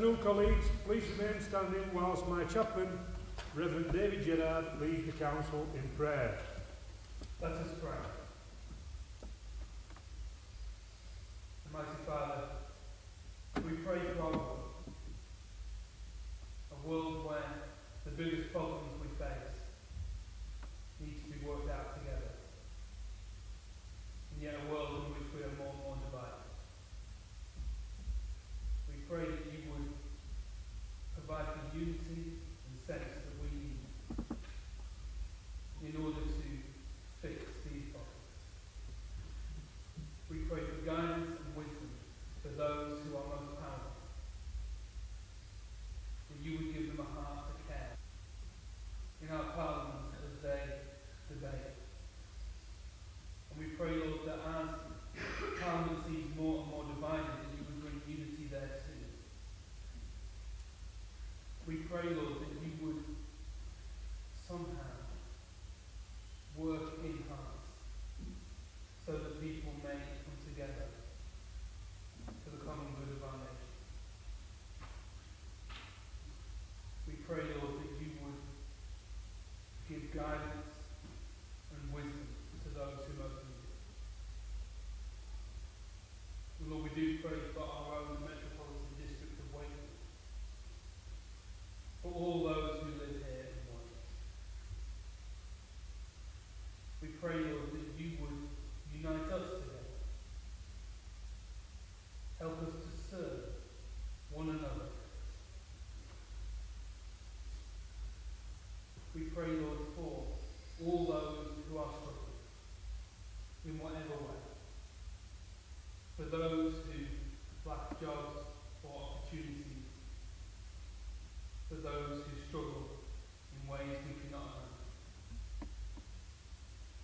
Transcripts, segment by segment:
afternoon, colleagues. Please remain standing whilst my chaplain, Reverend David Gerard, leads the council in prayer. Let us pray. Almighty Father, we pray for our world, a world where the biggest problems we face need to be worked out together, and yet a world in which we are more and more divided. We pray that you would provide the unity and sense that we need in order to fix these problems. We pray for guidance and wisdom for those who are most powerful, that you would give them a heart to care in our parliament as they debate. And we pray, Lord, that as parliament seems more and more divided, that you would bring unity there too. We pray, Lord, that you would somehow work in hearts so that people may come together for the common good of our nation. We pray, Lord, that you would give guidance and wisdom to those who most need it. And Lord, we do pray for our own metropolitan district of Wakefield, for all those who live here in Wales. We pray, Lord, that you would unite us together. Help us to serve one another. We pray, Lord, for all those who are struggling in whatever way. For those who lack jobs or opportunities. For those who struggle in ways we cannot imagine.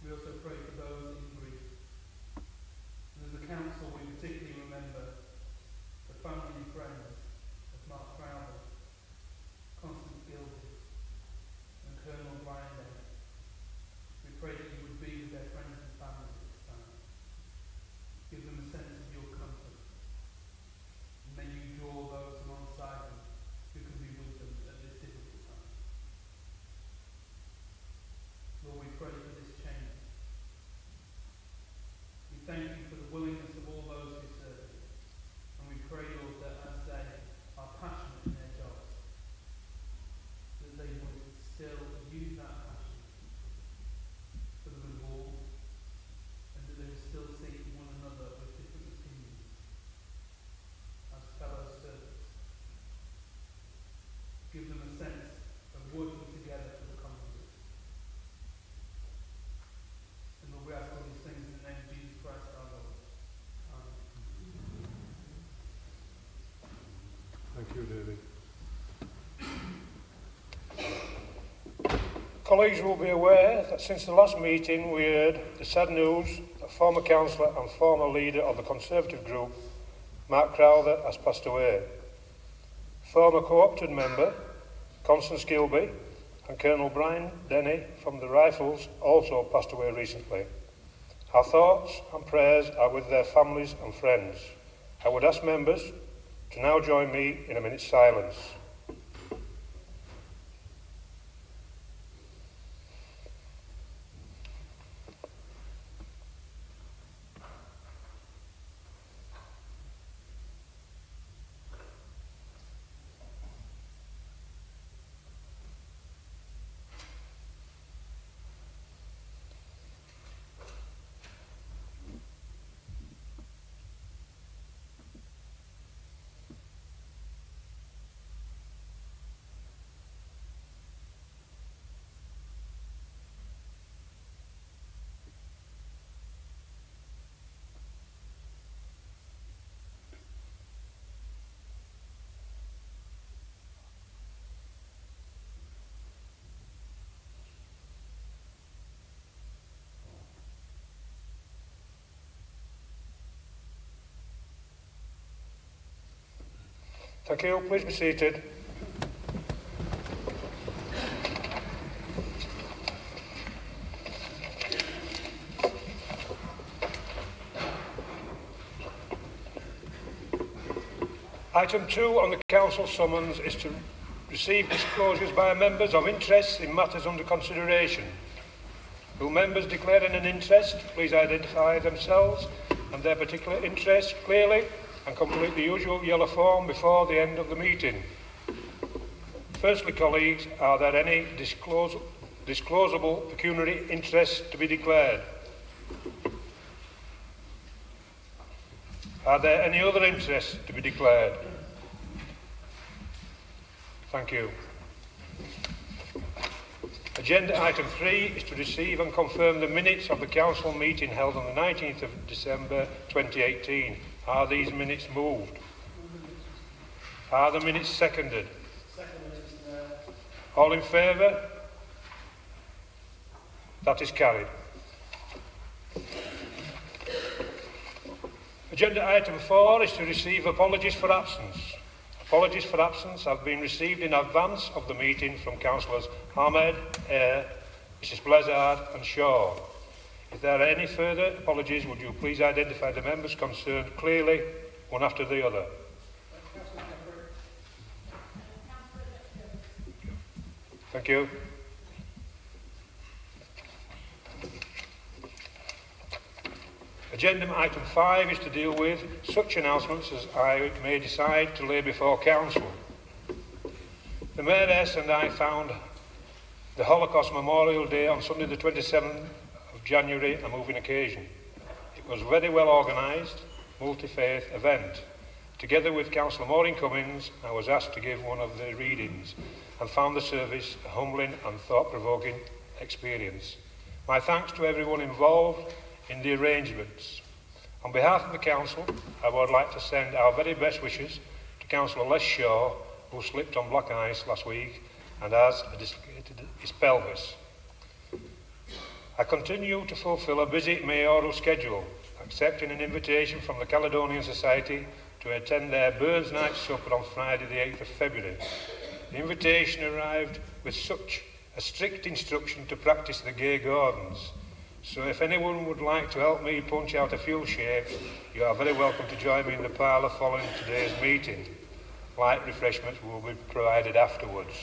We also pray for those in grief. And as a council, we particularly remember the family and friends of Mark Crowder, Constance Gilby, and Colonel Brian Day. We pray that you would be with their friends and family at this time. Give them a sense of your comfort. And may you draw those alongside them who can be with them at this difficult time. Lord, we pray for this change. We thank you for the willingness of all those who serve you. And we pray, Lord, that as they are passionate in their jobs, that they would still use that passion for the good of all, and that they would still seek one another with different opinions as fellow servants. Give them a sense of working together for the common good. And Lord, we ask all these things in the name of Jesus Christ our Lord. Amen. Thank you, David. Colleagues will be aware that since the last meeting we heard the sad news that former councillor and former leader of the Conservative group, Mark Crowther, has passed away. Former co-opted member, Constance Gilby, and Colonel Brian Denny from the Rifles also passed away recently. Our thoughts and prayers are with their families and friends. I would ask members to now join me in a minute's silence. Thank you. Please be seated. Item 2 on the council council summons is to receive disclosures by members of interests in matters under consideration. Will members declaring an interest please identify themselves and their particular interest clearly and complete the usual yellow form before the end of the meeting. Firstly, colleagues, are there any disclosable pecuniary interests to be declared? Are there any other interests to be declared? Thank you. Agenda item 3 is to receive and confirm the minutes of the council meeting held on the 19th of December 2018. Are these minutes moved? Are the minutes seconded? All in favour? That is carried. Agenda item 4 is to receive apologies for absence. Apologies for absence have been received in advance of the meeting from Councillors Ahmed, Eyre, Mrs Blizzard and Shaw. If there are any further apologies, would you please identify the members concerned clearly, one after the other? Thank you. Agenda item 5 is to deal with such announcements as I may decide to lay before Council. The Mayoress and I found the Holocaust Memorial Day on Sunday the 27th of January a moving occasion. It was a very well organised, multi-faith event. Together with Councillor Maureen Cummins, I was asked to give one of the readings and found the service a humbling and thought-provoking experience. My thanks to everyone involved in the arrangements. On behalf of the Council, I would like to send our very best wishes to Councillor Les Shaw, who slipped on black ice last week and has dislocated his pelvis. I continue to fulfil a busy mayoral schedule, accepting an invitation from the Caledonian Society to attend their Burns Night Supper on Friday the 8th of February. The invitation arrived with such a strict instruction to practice the Gay Gordons. So if anyone would like to help me punch out a few shapes, you are very welcome to join me in the parlour following today's meeting. Light refreshments will be provided afterwards.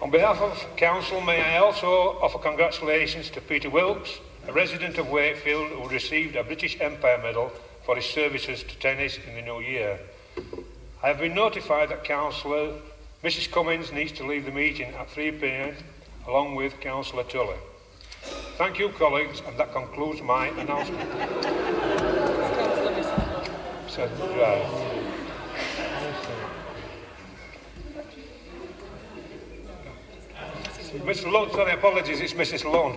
On behalf of Council, may I also offer congratulations to Peter Wilkes, a resident of Wakefield who received a British Empire Medal for his services to tennis in the new year. I have been notified that Councillor Mrs Cummins needs to leave the meeting at 3 p.m. along with Councillor Tully. Thank you, colleagues, and that concludes my announcement. Mr. Lone, sorry, apologies, it's Mrs. Lone.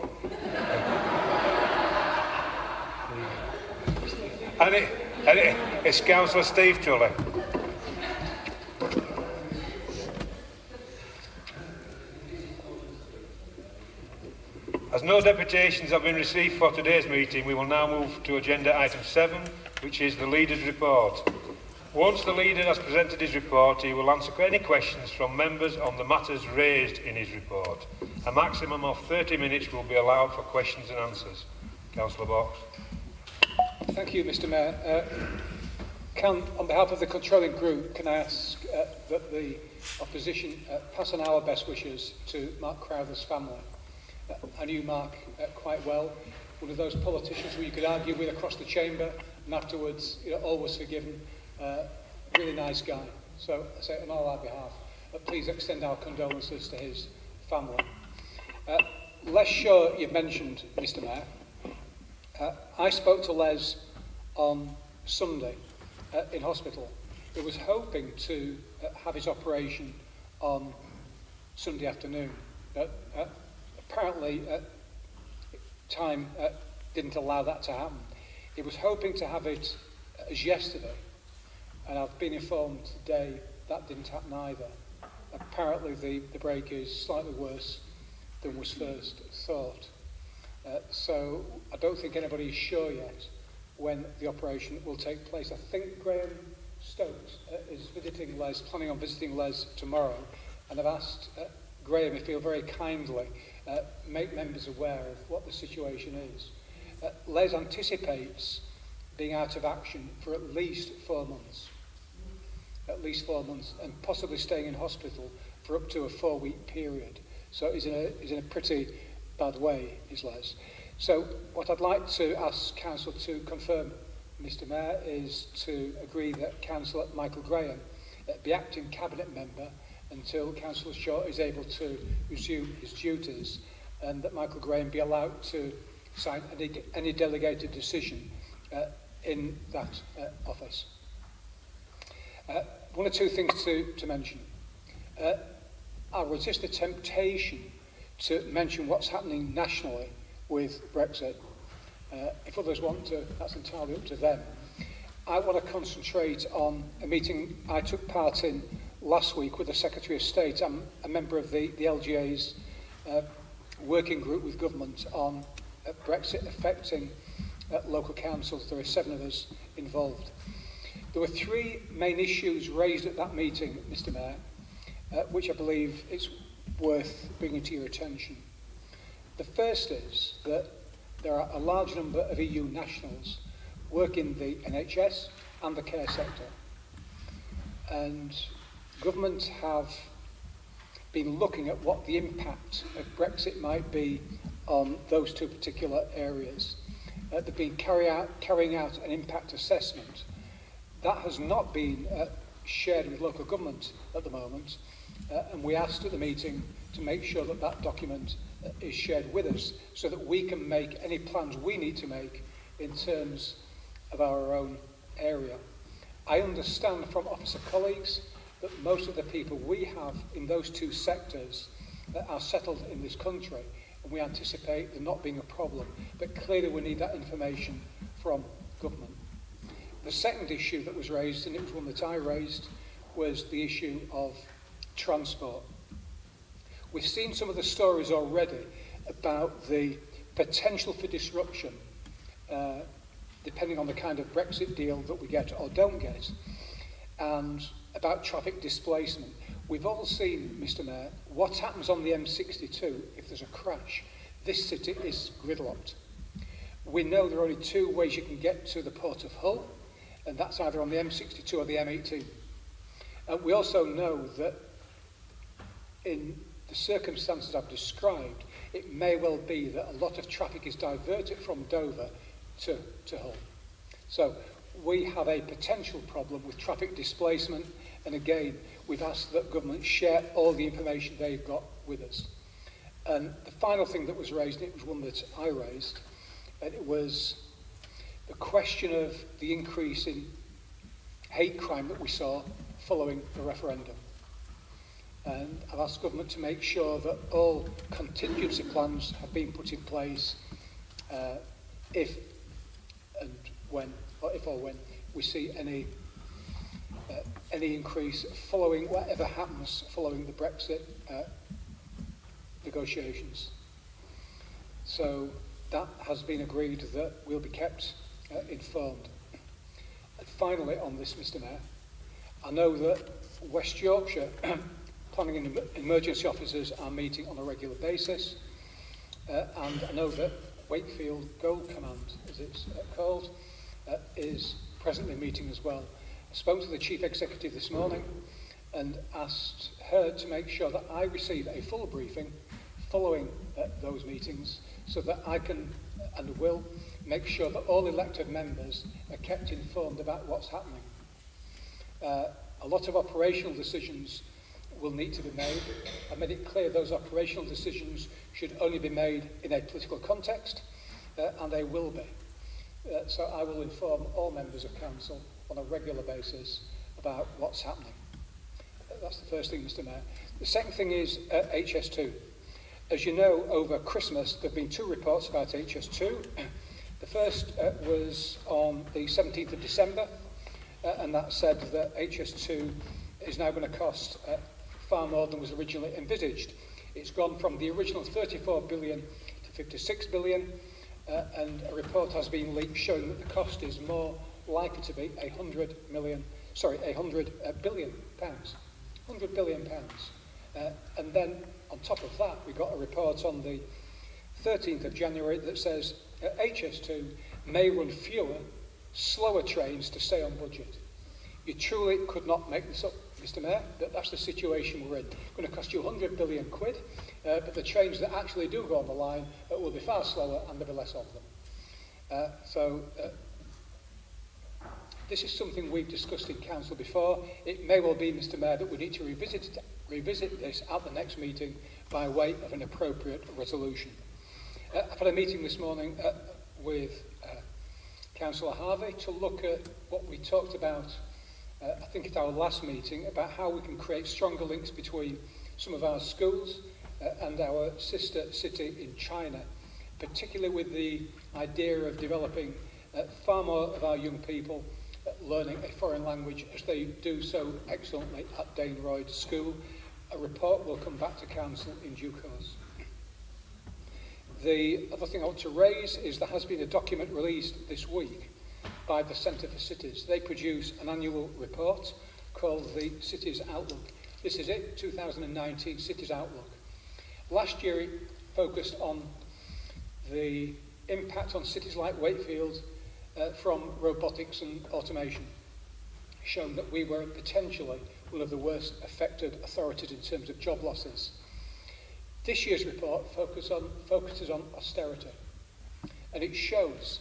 and it's Councillor Steve Tully. As no deputations have been received for today's meeting, we will now move to agenda item 7, which is the Leader's Report. Once the Leader has presented his report, he will answer any questions from members on the matters raised in his report. A maximum of 30 minutes will be allowed for questions and answers. Councillor Box. Thank you, Mr Mayor. On behalf of the controlling group, can I ask that the opposition pass on our best wishes to Mark Crowther's family? I knew Mark quite well, one of those politicians who you could argue with across the chamber and afterwards, always forgiven. Really nice guy. So I say on all our behalf, please extend our condolences to his family. Les Shaw, you've mentioned, Mr Mayor. I spoke to Les on Sunday in hospital. He was hoping to have his operation on Sunday afternoon. Apparently, time didn't allow that to happen. He was hoping to have it as yesterday, and I've been informed today that didn't happen either. Apparently, the break is slightly worse than was first thought. So I don't think anybody is sure yet when the operation will take place. I think Graham Stokes is visiting Les, planning on visiting Les tomorrow, and I've asked Graham if he'll very kindly make members aware of what the situation is. Les anticipates being out of action for at least 4 months. At least 4 months, and possibly staying in hospital for up to a 4-week period. So he's in a pretty bad way, is Les. So what I'd like to ask Council to confirm, Mr Mayor, is to agree that Councillor Michael Graham be acting Cabinet member until Councillor Shaw is able to resume his duties, and that Michael Graham be allowed to sign any delegated decision in that office. One or two things to mention. I'll resist the temptation to mention what's happening nationally with Brexit. If others want to, that's entirely up to them. I want to concentrate on a meeting I took part in last week with the Secretary of State. I'm a member of the LGA's working group with government on Brexit affecting local councils. There are 7 of us involved. There were 3 main issues raised at that meeting, Mr Mayor, which I believe it's worth bringing to your attention. The first is that there are a large number of EU nationals work in the NHS and the care sector. And government have been looking at what the impact of Brexit might be on those 2 particular areas. They've been carrying out an impact assessment. That has not been shared with local government at the moment, and we asked at the meeting to make sure that that document is shared with us so that we can make any plans we need to make in terms of our own area. I understand from officer colleagues that most of the people we have in those 2 sectors are settled in this country, and we anticipate there not being a problem, but clearly we need that information from government. The second issue that was raised, and it was one that I raised, was the issue of transport. We've seen some of the stories already about the potential for disruption, depending on the kind of Brexit deal that we get or don't get, and about traffic displacement. We've all seen, Mr Mayor, what happens on the M62 if there's a crash. This city is gridlocked. We know there are only 2 ways you can get to the Port of Hull, and that's either on the M62 or the M18. We also know that in the circumstances I've described, it may well be that a lot of traffic is diverted from Dover to Hull. So we have a potential problem with traffic displacement, and again, we've asked that government share all the information they've got with us. And the final thing that was raised, and it was one that I raised, and it was the question of the increase in hate crime that we saw following the referendum. And I've asked government to make sure that all contingency plans have been put in place if or when we see any increase following whatever happens following the Brexit negotiations. So that has been agreed that we'll be kept informed. And finally on this, Mr Mayor, I know that West Yorkshire planning and emergency officers are meeting on a regular basis, and I know that Wakefield Gold Command, as it's called, is presently meeting as well. I spoke to the Chief Executive this morning and asked her to make sure that I receive a full briefing following those meetings so that I can and will make sure that all elected members are kept informed about what's happening. A lot of operational decisions will need to be made. I made it clear those operational decisions should only be made in a political context, and they will be. So I will inform all members of council on a regular basis about what's happening. That's the first thing, Mr Mayor. The second thing is HS2. As you know, over Christmas there have been 2 reports about HS2. The first was on the 17th of December, and that said that HS2 is now going to cost far more than was originally envisaged. It's gone from the original 34 billion to 56 billion, and a report has been leaked showing that the cost is more likely to be 100 billion pounds. 100 billion pounds. And then on top of that, we got a report on the 13th of January that says HS2 may run fewer, slower trains to stay on budget. You truly could not make this up, Mr Mayor, but that's the situation we're in. It's going to cost you 100 billion quid, but the trains that actually do go on the line will be far slower and there'll be less of them. This is something we've discussed in Council before. It may well be, Mr Mayor, that we need to revisit this at the next meeting by way of an appropriate resolution. I've had a meeting this morning with Councillor Harvey to look at what we talked about, I think at our last meeting, about how we can create stronger links between some of our schools and our sister city in China, particularly with the idea of developing far more of our young people learning a foreign language as they do so excellently at Daneroyd School. A report will come back to Council in due course. The other thing I want to raise is there has been a document released this week by the Centre for Cities. They produce an annual report called the Cities Outlook. This is it, 2019 Cities Outlook. Last year it focused on the impact on cities like Wakefield from robotics and automation, showing that we were potentially one of the worst affected authorities in terms of job losses. This year's report focuses on austerity, and it shows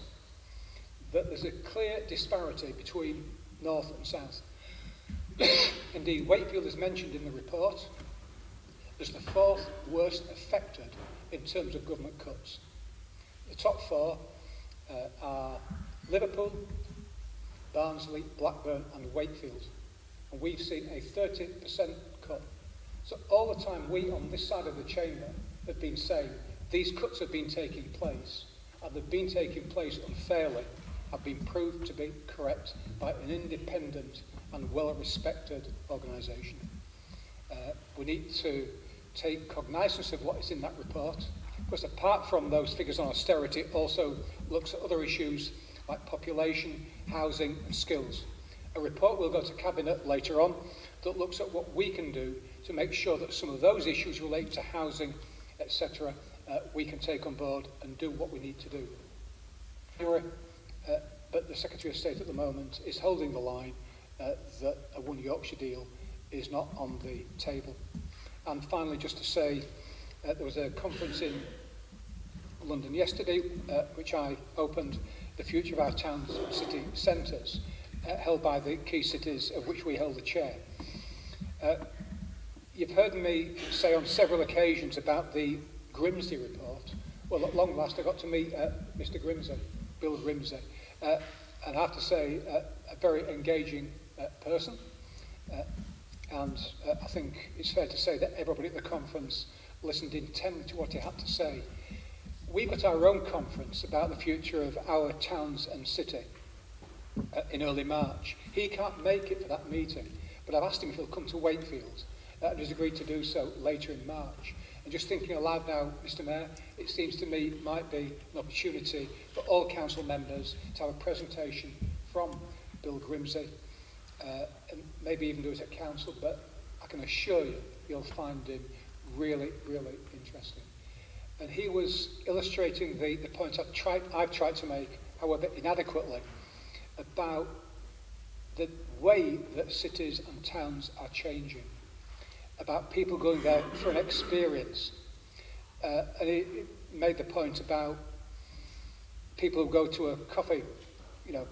that there's a clear disparity between north and south. Indeed, Wakefield is mentioned in the report as the fourth worst affected in terms of government cuts. The top four are Liverpool, Barnsley, Blackburn and Wakefield. And we've seen a 30% cut. So all the time we on this side of the chamber have been saying these cuts have been taking place, and they've been taking place unfairly, have been proved to be correct by an independent and well-respected organisation. We need to take cognizance of what is in that report. Of course, apart from those figures on austerity, it also looks at other issues like population, housing and skills. A report will go to Cabinet later on that looks at what we can do to make sure that some of those issues related to housing, etc., we can take on board and do what we need to do. But the Secretary of State at the moment is holding the line that a One Yorkshire deal is not on the table. And finally, just to say, there was a conference in London yesterday, which I opened, the future of our towns and city centres, held by the key cities of which we hold the chair. You've heard me say on several occasions about the Grimsey report. Well, at long last I got to meet Mr Grimsey, Bill Grimsey, and I have to say a very engaging person, and I think it's fair to say that everybody at the conference listened intently to what he had to say. We've got our own conference about the future of our towns and city in early March. He can't make it for that meeting, but I've asked him if he'll come to Wakefield, and he's agreed to do so later in March. And just thinking aloud now, Mr Mayor, it seems to me might be an opportunity for all council members to have a presentation from Bill Grimsey, and maybe even do it at council, but I can assure you, you'll find him really, really interesting. And he was illustrating the point I've tried to make, however inadequately, about the way that cities and towns are changing, about people going there for an experience. And he made the point about people who go to a coffee,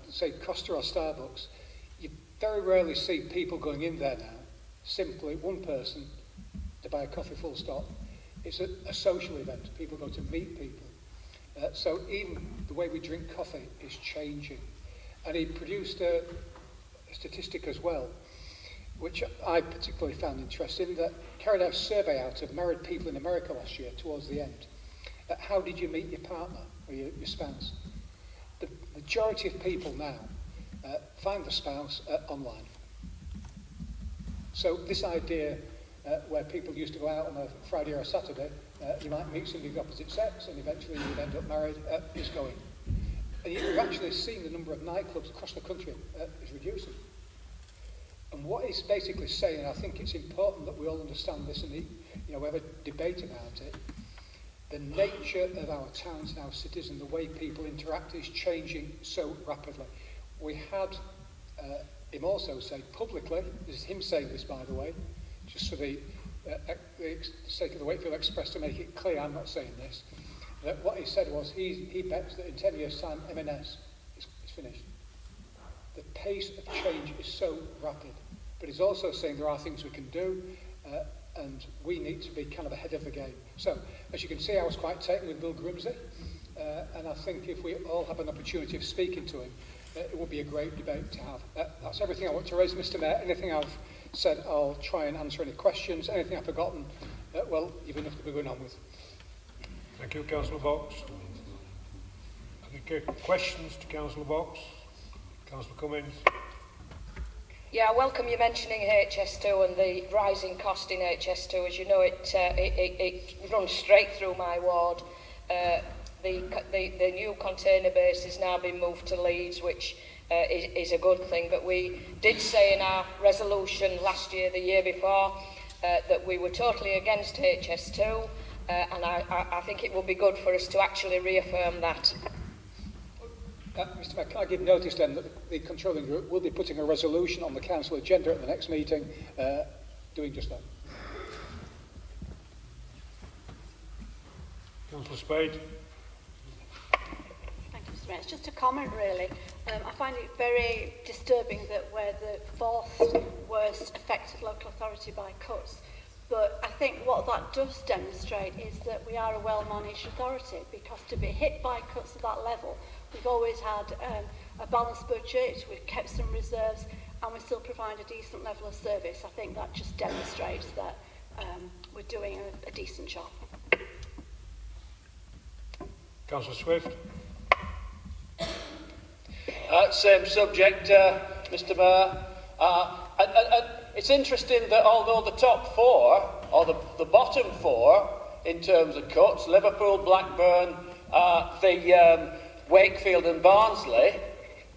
say Costa or Starbucks. You very rarely see people going in there now, simply one person to buy a coffee, full stop. It's a social event. People go to meet people. So even the way we drink coffee is changing. And he produced a statistic as well, which I particularly found interesting, that carried out a survey out of married people in America last year towards the end. How did you meet your partner or your spouse? The majority of people now find the spouse online. So this idea where people used to go out on a Friday or a Saturday, you might meet somebody of the opposite sex and eventually you would end up married, is going. And you've actually seen the number of nightclubs across the country is reducing. And what he's basically saying, and I think it's important that we all understand this and we have a debate about it, the nature of our towns and our cities and the way people interact is changing so rapidly. We had him also say publicly, this is him saying this by the way, just for the sake of the Wakefield Express to make it clear, I'm not saying this, that what he said was he bets that in 10 years' time M&S is finished. The pace of change is so rapid, but he's also saying there are things we can do and we need to be kind of ahead of the game. So, as you can see, I was quite taken with Bill Grimsey, and I think if we all have an opportunity of speaking to him, it would be a great debate to have. That's everything I want to raise, Mr. Mayor. Anything I've said, I'll try and answer any questions. Anything I've forgotten, well, you've enough to be going on with. Thank you, Councillor Box. Any questions to Councillor Box? Councillor Cummins. Yeah, I welcome you mentioning HS2 and the rising cost in HS2. As you know, it runs straight through my ward. The new container base has now been moved to Leeds, which is a good thing. But we did say in our resolution last year, the year before, that we were totally against HS2, and I think it would be good for us to actually reaffirm that. Mr. Mayor, can I give notice then that the controlling group will be putting a resolution on the council agenda at the next meeting, doing just that. Councillor Spade. Thank you, Mr. Mayor. It's just a comment, really. I find it very disturbing that we're the fourth worst affected local authority by cuts. But I think what that does demonstrate is that we are a well-managed authority, because to be hit by cuts at that level, we've always had a balanced budget, we've kept some reserves, and we still provide a decent level of service. I think that just demonstrates that we're doing a decent job. Councillor Swift. Same subject, Mr. Mayor. And it's interesting that although the top four, or the bottom four, in terms of cuts, Liverpool, Blackburn, Wakefield and Barnsley,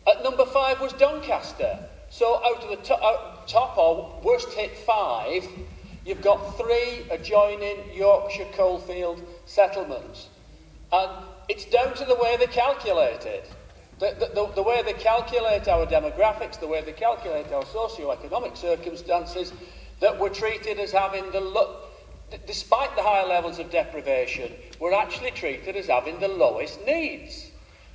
at number 5 was Doncaster. So out of the top or worst hit 5, you've got 3 adjoining Yorkshire coalfield settlements. And it's down to the way they calculate it. The way they calculate our demographics, the way they calculate our socio-economic circumstances, that we're treated as having despite the higher levels of deprivation, we're actually treated as having the lowest needs.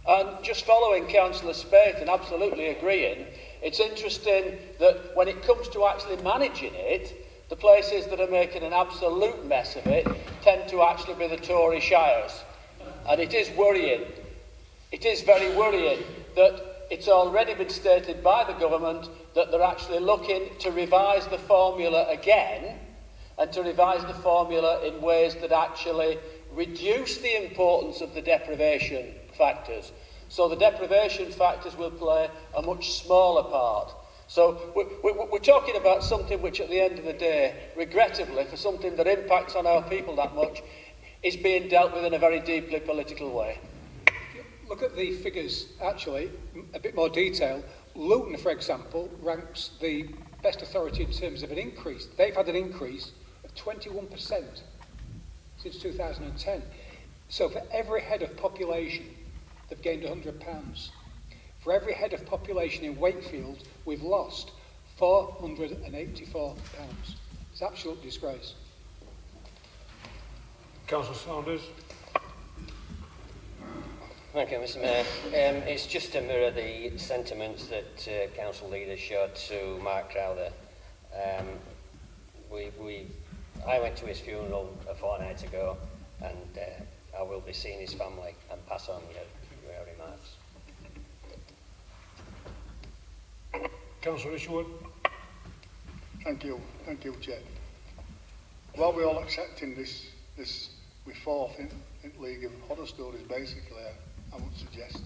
And just following Councillor Spate and absolutely agreeing, it's interesting that when it comes to actually managing it, the places that are making an absolute mess of it tend to actually be the Tory shires. And it is worrying. It is very worrying that it's already been stated by the government that they're actually looking to revise the formula again, and to revise the formula in ways that actually reduce the importance of the deprivation factors. So the deprivation factors will play a much smaller part. So we're talking about something which at the end of the day, regrettably, for something that impacts on our people that much, is being dealt with in a very deeply political way. Look at the figures, actually, a bit more detail. Luton, for example, ranks the best authority in terms of an increase. They've had an increase of 21% since 2010. So for every head of population, they've gained £100. For every head of population in Wakefield, we've lost £484. It's an absolute disgrace. Councillor Saunders. Thank you, Mr. Mayor. It's just to mirror the sentiments that council leaders showed to Mark Crowther. I went to his funeral a fortnight ago, and I will be seeing his family and pass on your remarks. Councillor Isherwood. Thank you, Chair. While we're all accepting this we're fourth in League of Horror Stories, basically, I would suggest.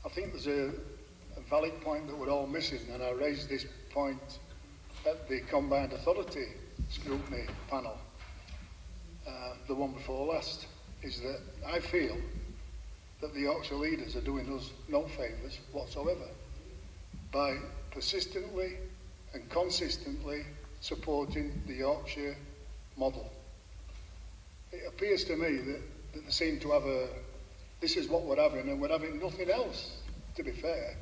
I think there's a valid point that we're all missing, and I raised this point at the Combined Authority Scrutiny panel, the one before last, is that I feel that the Yorkshire leaders are doing us no favours whatsoever by persistently and consistently supporting the Yorkshire model. it appears to me that they seem to have this is what we're having, and we're having nothing else, to be fair.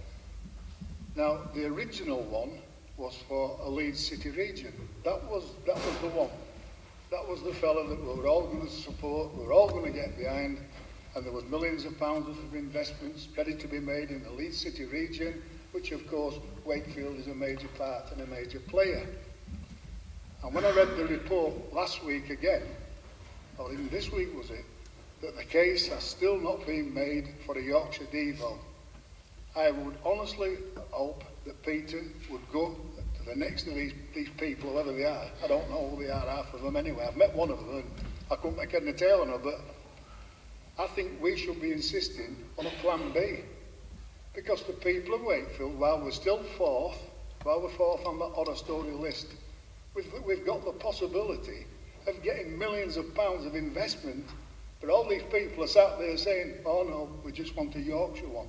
Now, the original one was for a Leeds City region. That was the one. That was the fella that we were all going to support, we were all going to get behind, and there was millions of pounds of investments ready to be made in the Leeds City region, which of course Wakefield is a major part and a major player. And when I read the report last week again, or even this week was it, that the case has still not been made for a Yorkshire Devo, I would honestly hope that Peter would go to the next of these people, whoever they are. I don't know who they are, half of them anyway. I've met one of them and I couldn't make head and tail on her, but I think we should be insisting on a plan B. Because the people of Wakefield, while we're still fourth on the horror story list, we've got the possibility of getting millions of pounds of investment, but all these people are sat there saying, oh no, we just want a Yorkshire one.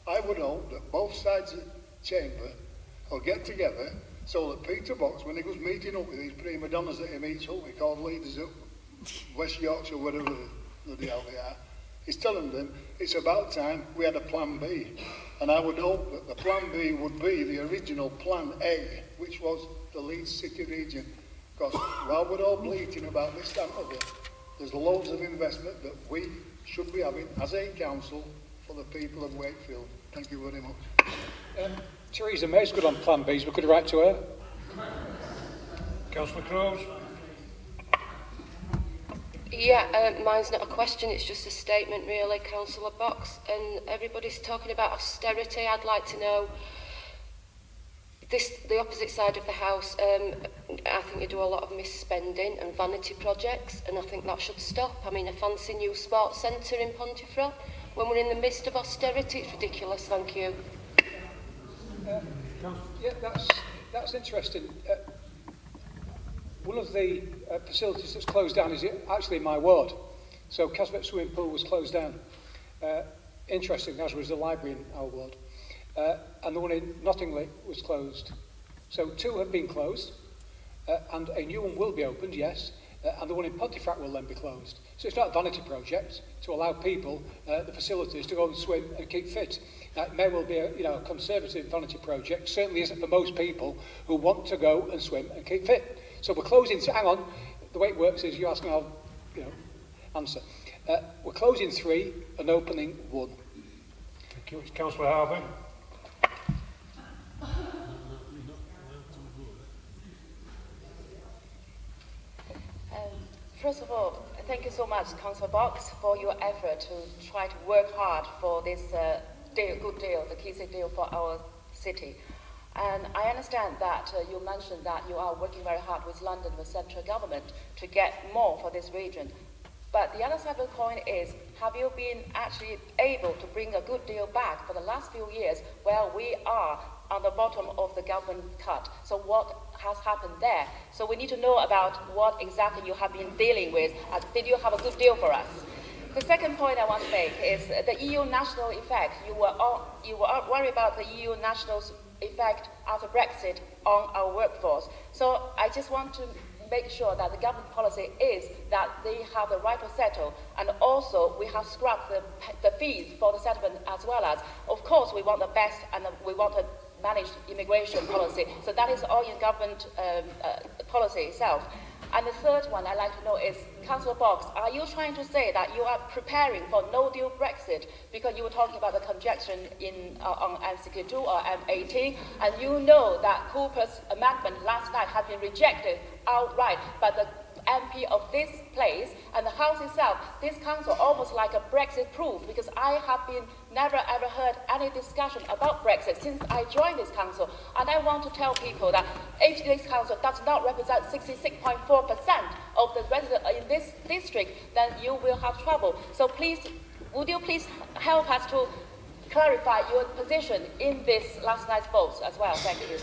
I would hope that both sides of the chamber will get together so that Peter Box, when he goes meeting up with these prima donnas that he meets up with, called leaders of West Yorkshire, whatever the hell they are, he's telling them it's about time we had a plan B. And I would hope that the plan B would be the original plan A, which was the Leeds City region. Because while we're all bleating about this, that and other, there's loads of investment that we should be having as a council for the people of Wakefield. Thank you very much. Theresa May's good on plan Bs. We could write to her. Councillor Crowes. Yeah, mine's not a question, it's just a statement really, Councillor Box. And everybody's talking about austerity. I'd like to know, the opposite side of the house, I think you do a lot of misspending and vanity projects, and I think that should stop. I mean, a fancy new sports centre in Pontefract, when we're in the midst of austerity, it's ridiculous, thank you. Yeah, that's interesting. One of the facilities that's closed down is actually in my ward. So Casbet Swimming Pool was closed down. Interesting, as was the library in our ward. And the one in Nottingley was closed. So two have been closed, and a new one will be opened, yes, and the one in Pontefract will then be closed. So it's not a vanity project to allow people the facilities to go and swim and keep fit. Now, it may well be a conservative vanity project, certainly isn't for most people who want to go and swim and keep fit. So we're closing, hang on, the way it works is you ask and I'll answer. We're closing 3 and opening 1. Thank you. Councillor Harvey. First of all, thank you so much, Councillor Box, for your effort to try to work hard for this good deal, the Keysy deal for our city. And I understand that you mentioned that you are working very hard with London, with central government, to get more for this region. But the other side of the coin is, have you been actually able to bring a good deal back for the last few years where we are on the bottom of the government cut? So what has happened there? So we need to know about what exactly you have been dealing with. Did you have a good deal for us? The second point I want to make is the EU national effect. You were worried about the EU national effect after Brexit on our workforce. So I just want to make sure that the government policy is that they have the right to settle, and also we have scrapped the fees for the settlement, as well as, of course, we want the best and we want a managed immigration policy. So that is all in government policy itself. And the third one I'd like to know is, Councillor Box, are you trying to say that you are preparing for no-deal Brexit because you were talking about the congestion on M62 or M18, and you know that Cooper's amendment last night had been rejected outright by the MP of this place and the House itself, this council almost like a Brexit proof, because I have been never ever heard any discussion about Brexit since I joined this council. And I want to tell people that if this council does not represent 66.4% of the residents in this district, then you will have trouble. So please, would you please help us to clarify your position in this last night's votes as well? Thank you.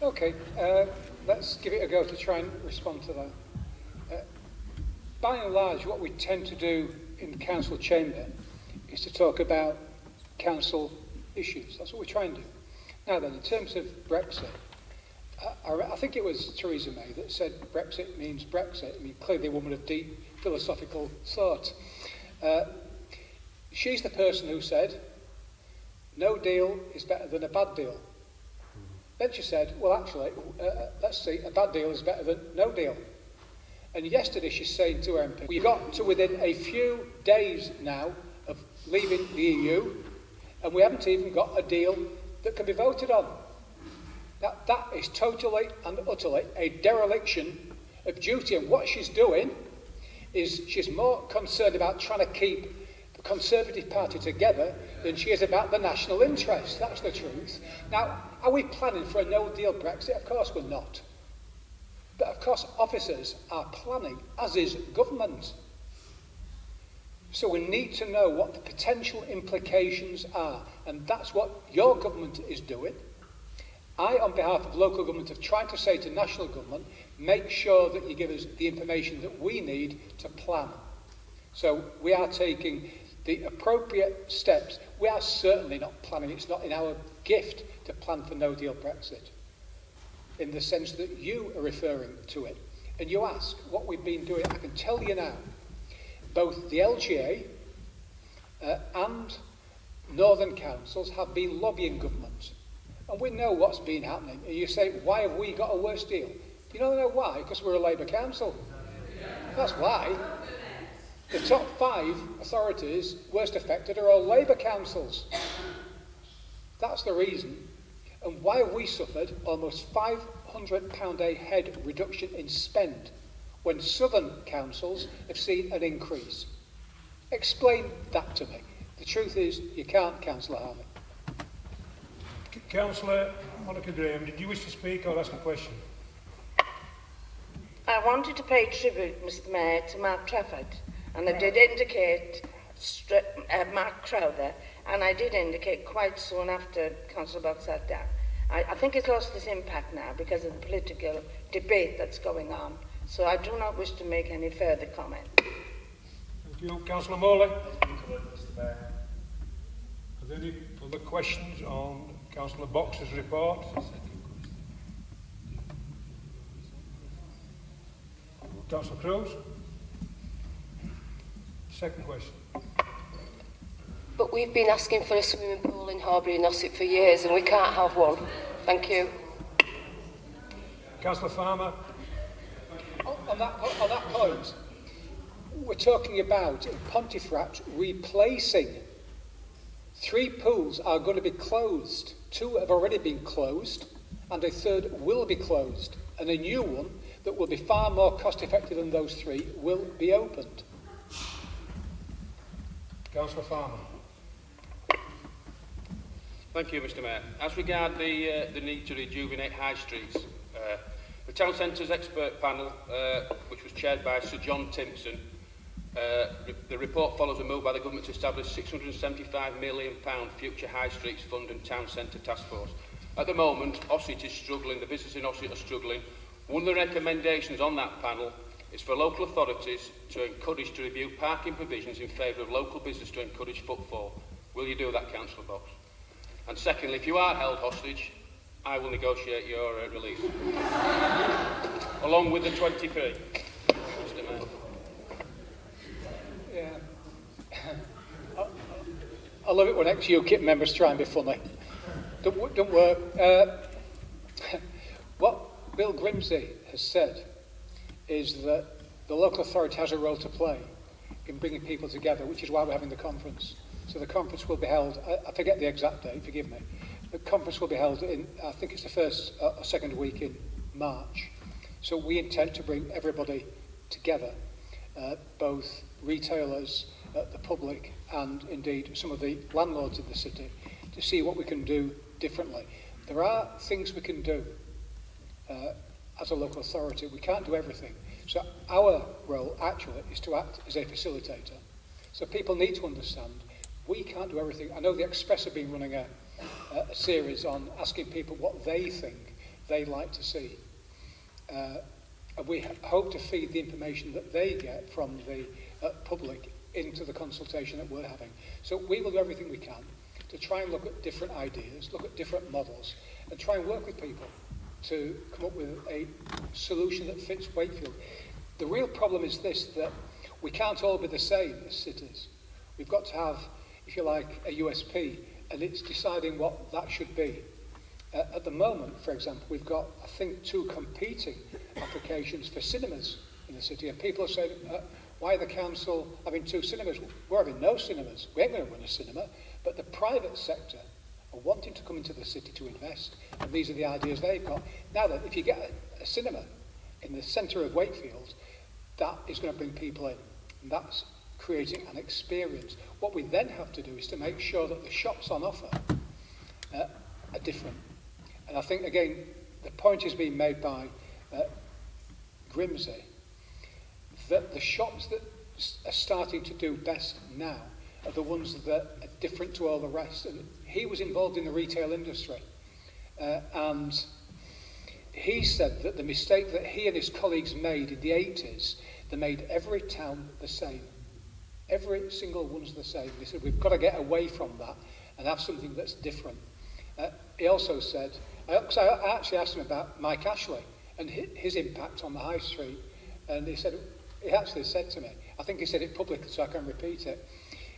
Okay, let's give it a go to try and respond to that. By and large, what we tend to do in the council chamber is to talk about council issues. That's what we try and do. Now then, in terms of Brexit, I think it was Theresa May that said Brexit means Brexit. I mean, clearly a woman of deep philosophical thought. She's the person who said, no deal is better than a bad deal. Then she said, well, actually, let's see, a bad deal is better than no deal. And yesterday she's saying to her MP, we got to within a few days now of leaving the EU, and we haven't even got a deal that can be voted on. Now, that is totally and utterly a dereliction of duty. And what she's doing is she's more concerned about trying to keep the Conservative Party together than she is about the national interest. That's the truth. Now, are we planning for a no-deal Brexit? Of course we're not. But of course officers are planning, as is government. So we need to know what the potential implications are. And that's what your government is doing. I, on behalf of local government, have tried to say to national government, make sure that you give us the information that we need to plan. So we are taking the appropriate steps. We are certainly not planning. It's not in our gift to plan for no-deal Brexit, in the sense that you are referring to it. And you ask what we've been doing. I can tell you now, both the LGA and Northern Councils have been lobbying government. And we know what's been happening. And you say, why have we got a worse deal? You know why? Because we're a Labour council. That's why. The top 5 authorities worst affected are all Labour councils. That's the reason. And why have we suffered almost £500 a head reduction in spend when southern councils have seen an increase? Explain that to me. The truth is, you can't, Councillor Harley. Councillor Monica Graham, did you wish to speak or ask a question? I wanted to pay tribute, Mr Mayor, to Mark Trafford, and I did indicate Mark Crowther, and I did indicate quite soon after Councillor Box sat down. I think it's lost its impact now because of the political debate that's going on, so I do not wish to make any further comment. Thank you. Councillor Morley? Mr Mayor. Are there any other questions on Councillor Box's report? Councillor Cruz? Second question. But we've been asking for a swimming pool in Horbury and Ossett for years and we can't have one. Thank you. Councillor Farmer? On that point, we're talking about in Pontefract replacing. 3 pools are going to be closed. 2 have already been closed, and a 3rd will be closed. And a new one that will be far more cost-effective than those 3 will be opened. Councillor Farmer. Thank you, Mr Mayor. As regards the need to rejuvenate high streets, the Town Centre's expert panel, which was chaired by Sir John Timpson, the report follows a move by the government to establish £675 million future high streets fund and town centre task force. At the moment, Ossett is struggling, the business in Ossett are struggling. One of the recommendations on that panel is for local authorities to encourage to review parking provisions in favour of local business to encourage footfall. Will you do that, Councillor Box? And secondly, if you are held hostage, I will negotiate your release. Along with the 23. Mr Mayor. Yeah. I love it when ex-UKIP members try and be funny. Don't work. What Bill Grimsey has said is that the local authority has a role to play in bringing people together, which is why we're having the conference. So the conference will be held, I forget the exact date, forgive me. The conference will be held in, I think it's the first or second week in March. So we intend to bring everybody together, both retailers, the public, and indeed some of the landlords in the city, to see what we can do differently. There are things we can do as a local authority. We can't do everything. So our role actually is to act as a facilitator. So people need to understand we can't do everything. I know the Express have been running a series on asking people what they think they'd like to see. And we hope to feed the information that they get from the public into the consultation that we're having. So we will do everything we can to try and look at different ideas, look at different models, and try and work with people. to come up with a solution that fits Wakefield. The real problem is this, that we can't all be the same as cities. We've got to have, if you like, a USP, and it's deciding what that should be. At the moment, for example, we've got, I think, 2 competing applications for cinemas in the city, and people are saying, why the council having 2 cinemas? We're having no cinemas. We ain't going to run a cinema, but the private sector are wanting to come into the city to invest, and these are the ideas they've got. Now that if you get a cinema in the centre of Wakefield, that is going to bring people in, and that's creating an experience. What we then have to do is to make sure that the shops on offer are different. And I think, again, the point is being made by Grimsey that the shops that are starting to do best now are the ones that are different to all the rest. And he was involved in the retail industry. And he said that the mistake that he and his colleagues made in the 80s, they made every town the same. Every single one's the same. He said, we've got to get away from that and have something that's different. He also said, I actually asked him about Mike Ashley and his impact on the high street. And he actually said to me, I think he said it publicly so I can repeat it.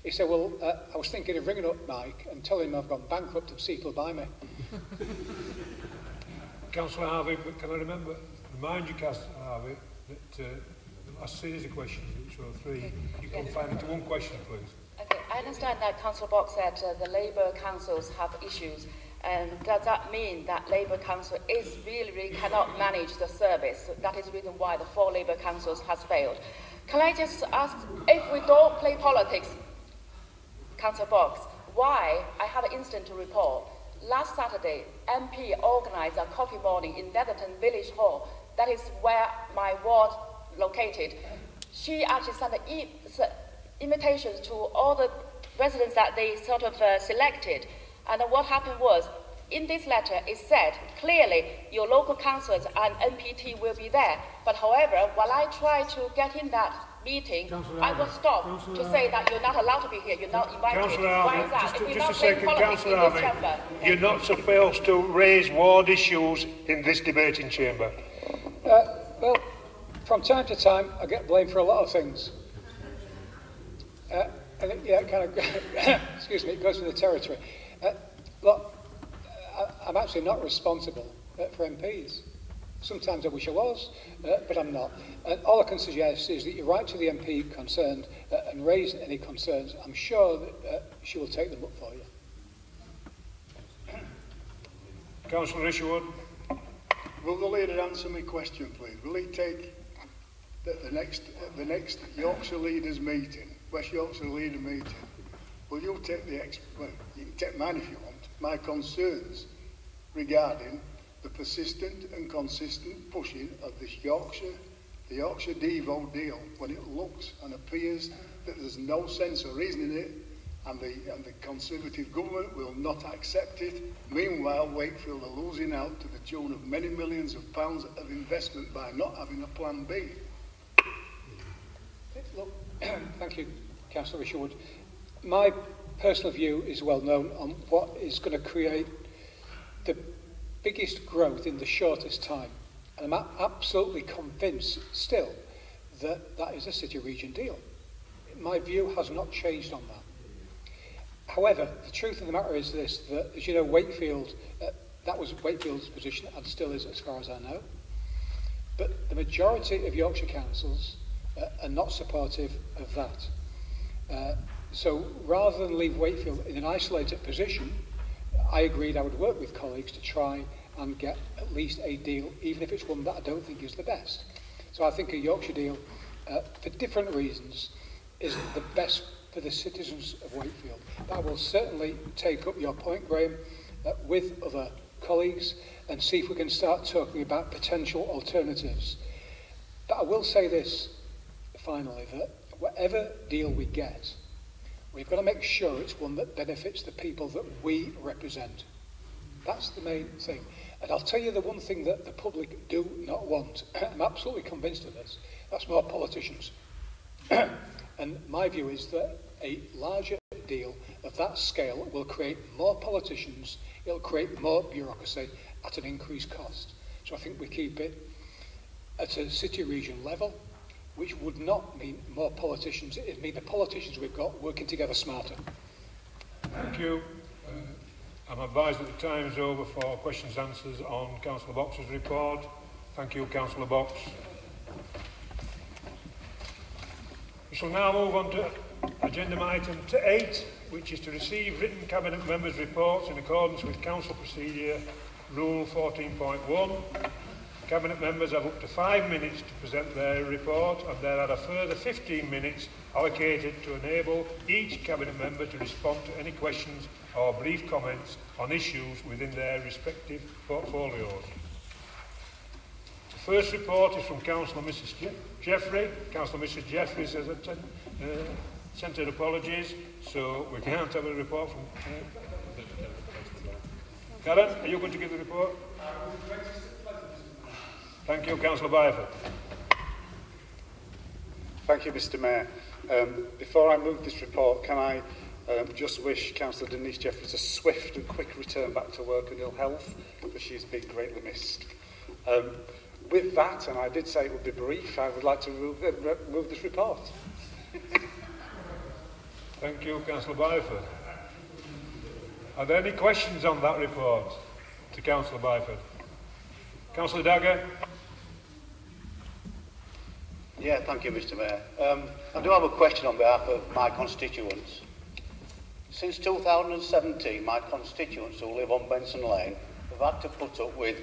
He said, well, I was thinking of ringing up Mike and telling him I've gone bankrupt and see if he'll buy me. Councillor Harvey, can I remind you, Councillor Harvey, that the last series of questions, which were 3, you confine it to 1 question, please. Okay, I understand that Councillor Box said the Labour councils have issues. And does that mean that Labour Council really cannot manage the service? That is the reason why the 4 Labour councils has failed. Can I just ask, if we don't play politics, Councillor Box, why? I have an incident to report. Last Saturday, MP organised a coffee morning in Netherton Village Hall. That is where my ward located. She actually sent invitations to all the residents that they sort of selected. And what happened was, in this letter, it said clearly your local councillors and MPT will be there. But however, while I try to get in that meeting, I was stopped to say that you're not allowed to be here, you're not invited. Why is that? Just a second, Councillor Harvey. You're not supposed to raise ward issues in this debating chamber. Well, from time to time, I get blamed for a lot of things. And it kind of, excuse me, it goes with the territory. Look, I'm actually not responsible for MPs. Sometimes I wish I was, but I'm not. And all I can suggest is that you write to the MP concerned and raise any concerns. I'm sure that she will take them up for you. Councillor Isherwood. Will the leader answer my question, please? Will he take the next Yorkshire leaders meeting, West Yorkshire leader meeting? Will you take well, you can take mine if you want, my concerns regarding the persistent and consistent pushing of the Yorkshire Devo deal when it looks and appears that there's no sense or reason in it, and the Conservative government will not accept it. Meanwhile, Wakefield are losing out to the tune of many millions of pounds of investment by not having a plan B. Look, thank you, Councillor Isherwood. My personal view is well known on what is going to create the biggest growth in the shortest time. And I'm absolutely convinced still that that is a city-region deal. My view has not changed on that. However, the truth of the matter is this, that, as you know, Wakefield, that was Wakefield's position and still is as far as I know. But the majority of Yorkshire councils are not supportive of that. So rather than leave Wakefield in an isolated position, I agreed I would work with colleagues to try and get at least a deal, even if it's one that I don't think is the best. So I think a Yorkshire deal, for different reasons, is the best for the citizens of Wakefield. But I will certainly take up your point, Graham, with other colleagues and see if we can start talking about potential alternatives. But I will say this, finally, that whatever deal we get, we've got to make sure it's one that benefits the people that we represent. That's the main thing. And I'll tell you the one thing that the public do not want. I'm absolutely convinced of this. That's more politicians. And my view is that a larger deal of that scale will create more politicians, it'll create more bureaucracy at an increased cost. So I think we keep it at a city region level, which would not mean more politicians. It would mean the politicians we've got working together smarter. Thank you. I'm advised that the time is over for questions and answers on Councillor Box's report. Thank you, Councillor Box. We shall now move on to agenda item 8, which is to receive written Cabinet members' reports in accordance with Council Procedure Rule 14.1. Cabinet members have up to 5 minutes to present their report, and there are a further 15 minutes allocated to enable each Cabinet member to respond to any questions or brief comments on issues within their respective portfolios. The first report is from Councillor Mrs. Jeffrey. Councillor Mrs. Jeffrey says that sent her apologies, so we can't have a report from... Karen, are you going to give the report? Thank you, Councillor Byford. Thank you, Mr. Mayor. Before I move this report, can I just wish Councillor Denise Jeffries a swift and quick return back to work and ill health, because she's been greatly missed. With that, and I did say it would be brief, I would like to move this report. Thank you, Councillor Byford. Are there any questions on that report to Councillor Byford? Councillor Dagger. Yeah, thank you, Mr. Mayor. I do have a question on behalf of my constituents. Since 2017, my constituents who live on Benson Lane have had to put up with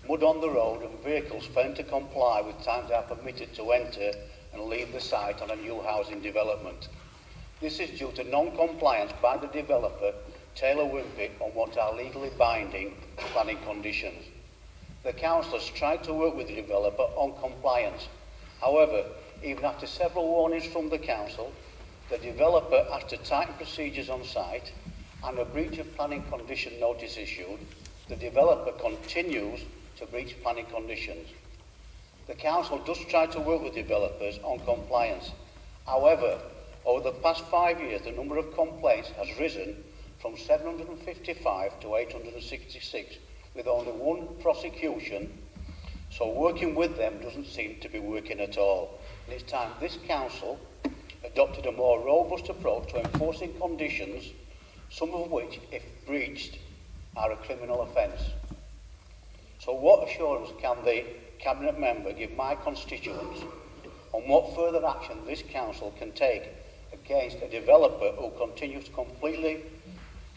mud on the road and vehicles failing to comply with times they are permitted to enter and leave the site on a new housing development. This is due to non-compliance by the developer, Taylor Wimpey, on what are legally binding planning conditions. The council has tried to work with the developer on compliance. However, even after several warnings from the council, the developer has to tighten procedures on site and a breach of planning condition notice issued, the developer continues to breach planning conditions. The council does try to work with developers on compliance. However, over the past 5 years, the number of complaints has risen from 755 to 866, with only one prosecution, so working with them doesn't seem to be working at all. And it's time this council adopted a more robust approach to enforcing conditions, some of which, if breached, are a criminal offence. So what assurance can the Cabinet member give my constituents on what further action this council can take against a developer who continues to completely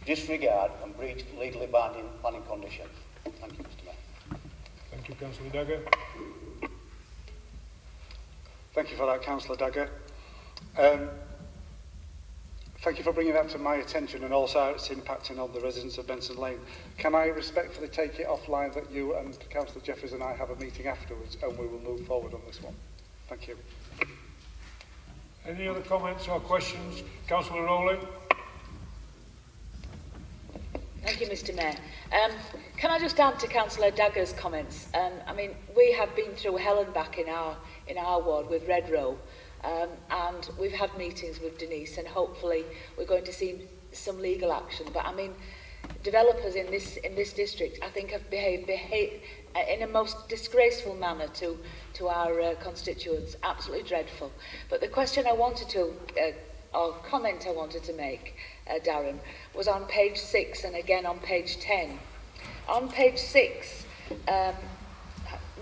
disregard and breach legally binding planning conditions? Thank you, Mr. Mayor. Thank you, Councillor Dagger. Thank you for that, Councillor Dagger. Thank you for bringing that to my attention and also how it's impacting on the residents of Benson Lane. Can I respectfully take it offline that you and Councillor Jeffries and I have a meeting afterwards and we will move forward on this one? Thank you. Any other comments or questions? Councillor Rowley. Thank you, Mr. Mayor. Can I just add to Councillor Dagger's comments? I mean, we have been through hell and back in our ward with Red Row, and we've had meetings with Denise, and hopefully we're going to see some legal action. But I mean, developers in this district, I think, have behaved in a most disgraceful manner to our constituents. Absolutely dreadful. But the question I wanted to, or comment I wanted to make, Darren, was on page 6 and again on page 10. On page 6,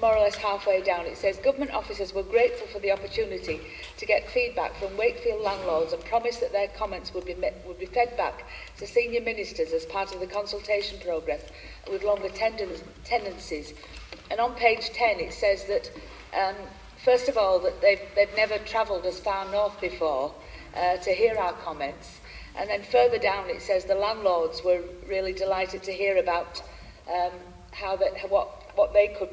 more or less halfway down, it says, government officers were grateful for the opportunity to get feedback from Wakefield landlords and promised that their comments would be fed back to senior ministers as part of the consultation progress with longer tenancies. And on page 10, it says that, first of all, that they've never travelled as far north before to hear our comments. And then further down, it says the landlords were really delighted to hear about what they could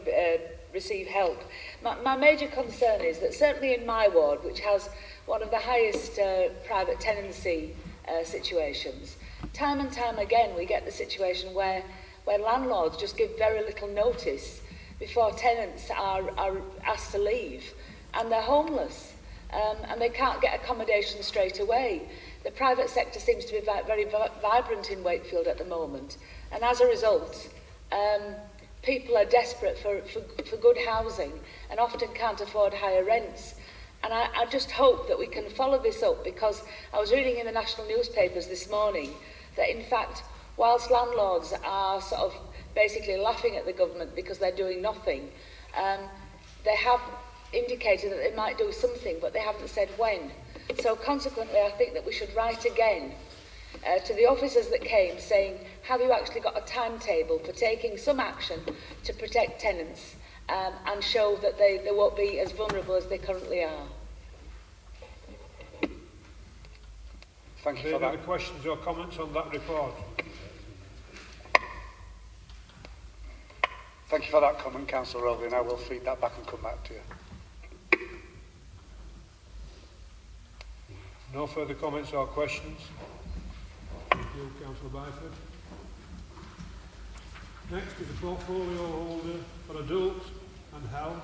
receive help. My major concern is that certainly in my ward, which has one of the highest private tenancy situations, time and time again we get the situation where landlords just give very little notice before tenants are asked to leave, and they're homeless, and they can't get accommodation straight away. The private sector seems to be very vibrant in Wakefield at the moment, and as a result, people are desperate for good housing and often can't afford higher rents. And I just hope that we can follow this up, because I was reading in the national newspapers this morning that in fact, whilst landlords are sort of basically laughing at the government because they're doing nothing, they have indicated that they might do something, but they haven't said when. So consequently, I think that we should write again to the officers that came saying, have you actually got a timetable for taking some action to protect tenants and show that they won't be as vulnerable as they currently are? Thank you for that. Any questions or comments on that report? Thank you for that comment, Councillor Rowley, and I will feed that back and come back to you. No further comments or questions? Thank you, Councillor Byford. Next is the portfolio holder for adult and health.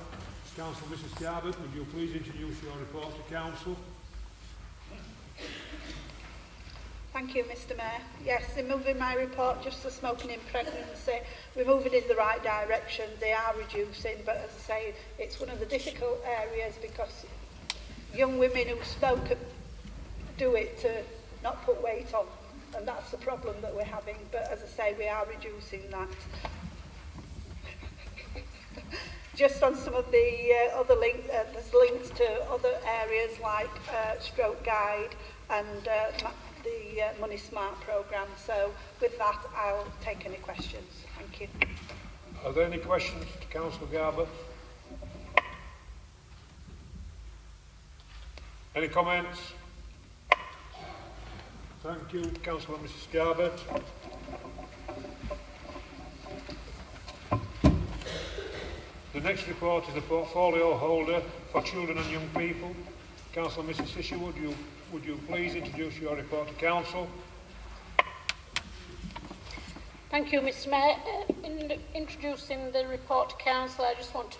Councillor Mrs. Garbutt, would you please introduce your report to Council? Thank you, Mr. Mayor. Yes, in moving my report, just the smoking in pregnancy, we're moving in the right direction. They are reducing, but as I say, it's one of the difficult areas because young women who smoke do it to not put weight on, and that's the problem that we're having. But as I say, we are reducing that. Just on some of the other links, there's links to other areas like Stroke Guide and the Money Smart programme. So with that, I'll take any questions. Thank you. Are there any questions to Councillor Garbutt? Any comments? Thank you, Councillor Mrs. Garbutt. The next report is the portfolio holder for children and young people. Councillor Mrs. Isherwood, would you please introduce your report to Council? Thank you, Mr. Mayor. In introducing the report to Council, I just want to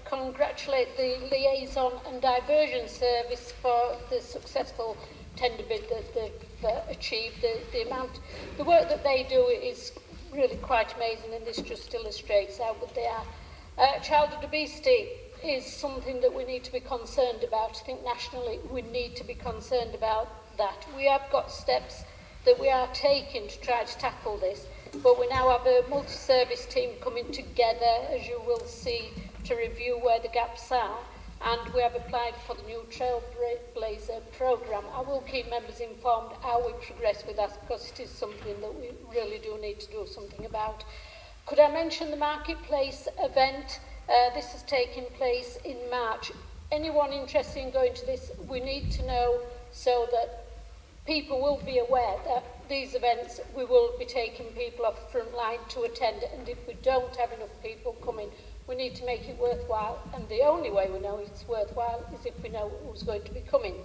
congratulate the Liaison and Diversion Service for the successful tender bid that they've achieved. The work that they do is really quite amazing, and this just illustrates how good they are. Childhood obesity is something that we need to be concerned about. I think nationally we need to be concerned about that. We have got steps that we are taking to try to tackle this, but we now have a multi-service team coming together, as you will see, to review where the gaps are, and we have applied for the new Trailblazer programme. I will keep members informed how we progress with that, because it is something that we really do need to do something about. Could I mention the Marketplace event? This is taking place in March. Anyone interested in going to this, we need to know so that people will be aware that these events, we will be taking people off the front line to attend, and if we don't have enough people coming, we need to make it worthwhile, and the only way we know it's worthwhile is if we know who's going to be coming.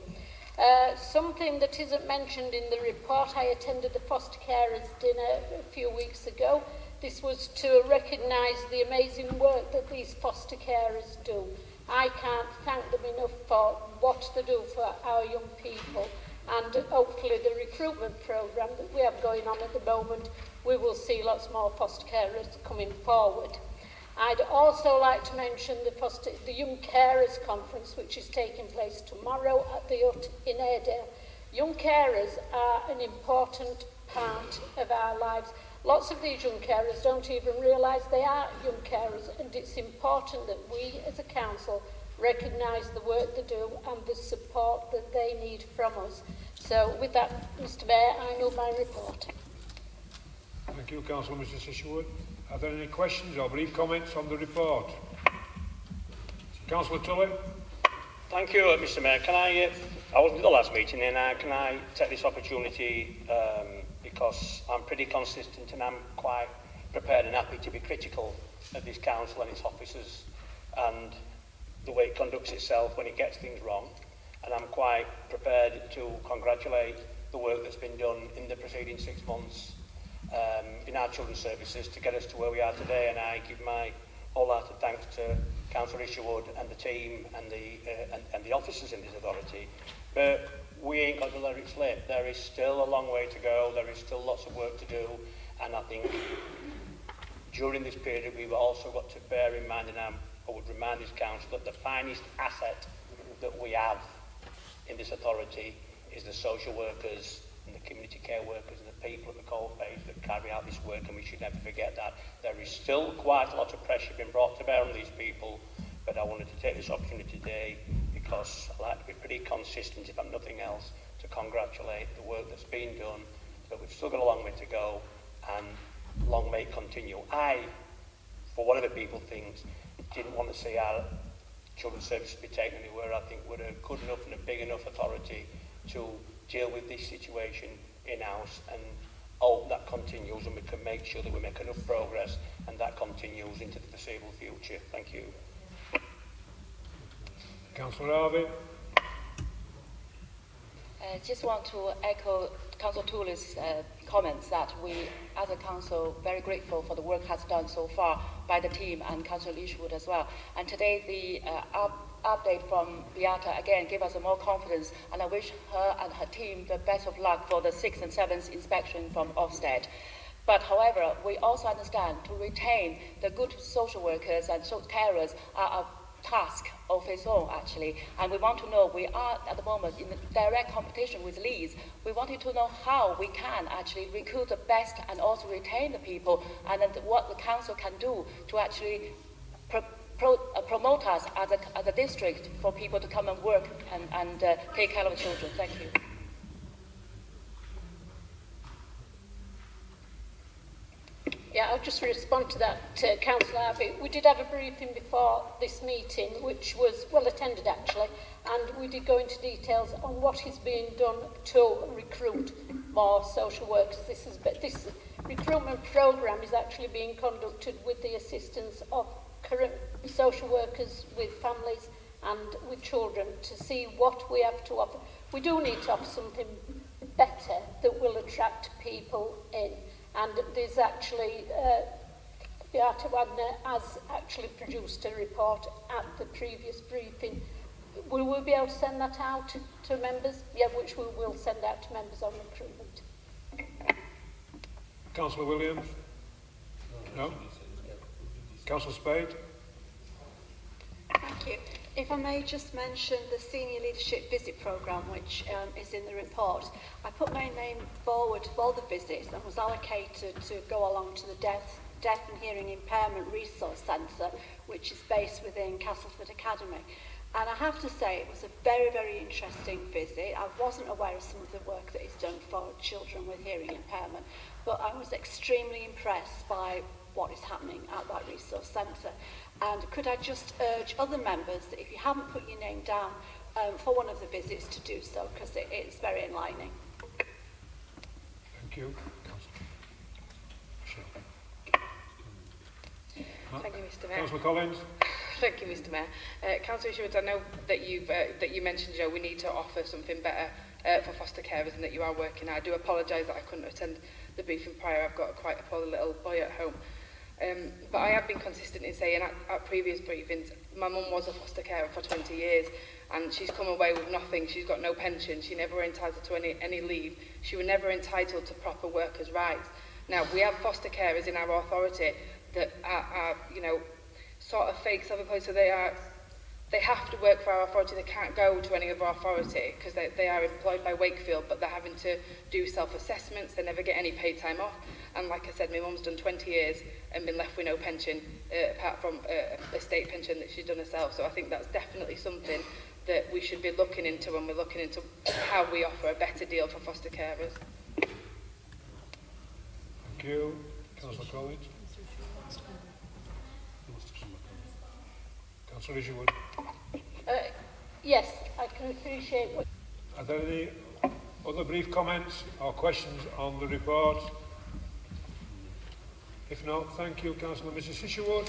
Something that isn't mentioned in the report, I attended the foster carers dinner a few weeks ago. This was to recognise the amazing work that these foster carers do. I can't thank them enough for what they do for our young people, and hopefully the recruitment programme that we have going on at the moment, we will see lots more foster carers coming forward. I'd also like to mention the Young Carers Conference, which is taking place tomorrow at the Hut in Airedale. Young carers are an important part of our lives. Lots of these young carers don't even realise they are young carers, and it's important that we as a council recognise the work they do and the support that they need from us. So with that, Mr. Mayor, I know my report. Thank you, Councillor Mrs. Isherwood. Are there any questions or brief comments on the report? Councillor Tully. Thank you, Mr. Mayor. I wasn't at the last meeting, and can I take this opportunity because I'm pretty consistent and I'm quite prepared and happy to be critical of this council and its officers and the way it conducts itself when it gets things wrong. And I'm quite prepared to congratulate the work that's been done in the preceding 6 months in our children's services to get us to where we are today, and I give my wholehearted thanks to Councillor Isherwood and the team and the officers in this authority. But we ain't got to let it slip. There is still a long way to go. There is still lots of work to do, and I think during this period, we've also got to bear in mind, and I would remind this council, that the finest asset that we have in this authority is the social workers and the community care workers and the people at the coalface that carry out this work, and we should never forget that. There is still quite a lot of pressure being brought to bear on these people, but I wanted to take this opportunity today because I like to be pretty consistent, if I'm nothing else, to congratulate the work that's been done, but we've still got a long way to go, and long may it continue. I, for whatever people think, didn't want to see our children's services be taken anywhere. I think we're a good enough and a big enough authority to deal with this situation in-house, and hope that continues and we can make sure that we make enough progress and that continues into the foreseeable future. Thank you. Councillor Harvey. I just want to echo Councillor Tooley's comments that we, as a council, very grateful for the work has done so far by the team and Councillor Leishwood as well. And today the update from Beata again gave us more confidence, and I wish her and her team the best of luck for the 6th and 7th inspection from Ofsted. But however, we also understand to retain the good social workers and social carers are a task of its own, actually, and we want to know, we are at the moment in direct competition with Leeds. We wanted to know how we can actually recruit the best and also retain the people, and then what the council can do to actually promote us as a district for people to come and work and take care of the children. Thank you. Yeah, I'll just respond to that, Councillor Harvey. We did have a briefing before this meeting, which was well attended actually, and we did go into details on what is being done to recruit more social workers. This recruitment programme is actually being conducted with the assistance of current social workers with families and with children to see what we have to offer. We do need to offer something better that will attract people in. And there's actually, Beata Wagner has actually produced a report at the previous briefing. Will we be able to send that out to members? Yeah, which we will send out to members on recruitment. Councillor Williams? No? Councillor Spade? Thank you. If I may just mention the Senior Leadership Visit Programme, which is in the report. I put my name forward for the visits and was allocated to go along to the Deaf and Hearing Impairment Resource Centre, which is based within Castleford Academy. And I have to say it was a very, very interesting visit. I wasn't aware of some of the work that is done for children with hearing impairment, but I was extremely impressed by what is happening at that resource centre. And could I just urge other members that if you haven't put your name down for one of the visits to do so, because it is very enlightening. Thank you. Thank you, Mr. Mayor. Councillor Collins. Thank you, Mr. Mayor. Councillor Isherwood, I know that you mentioned, we need to offer something better for foster carers and that you are working. I do apologise that I couldn't attend the briefing prior. I've got quite a poor little boy at home. But I have been consistent in saying at previous briefings, my mum was a foster carer for 20 years and she's come away with nothing. She's got no pension. She never entitled to any leave. She was never entitled to proper workers' rights. Now, we have foster carers in our authority that are sort of fake self-employed, so they have to work for our authority. They can't go to any other authority because they are employed by Wakefield, but they're having to do self-assessments. They never get any paid time off. And like I said, my mum's done 20 years and been left with no pension, apart from a state pension that she's done herself. So I think that's definitely something that we should be looking into when we're looking into how we offer a better deal for foster carers. Thank you. Councillor Collins. Councillor Isherwood. Yes, I can appreciate what... Are there any other brief comments or questions on the report? If not, thank you, Councillor Mrs. Isherwood.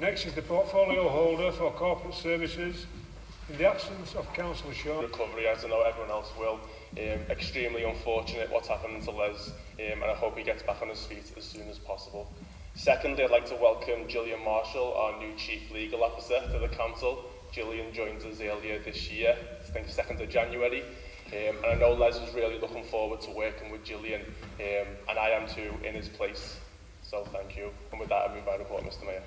Next is the portfolio holder for corporate services. In the absence of Councillor Shaw. Recovery, as I know everyone else will. Extremely unfortunate what's happened to Les, and I hope he gets back on his feet as soon as possible. Secondly, I'd like to welcome Gillian Marshall, our new Chief Legal Officer, to the Council. Gillian joined us earlier this year, I think 2nd of January. And I know Les is really looking forward to working with Gillian, and I am too, in his place. So thank you. And with that, I move my report, Mr. Mayor.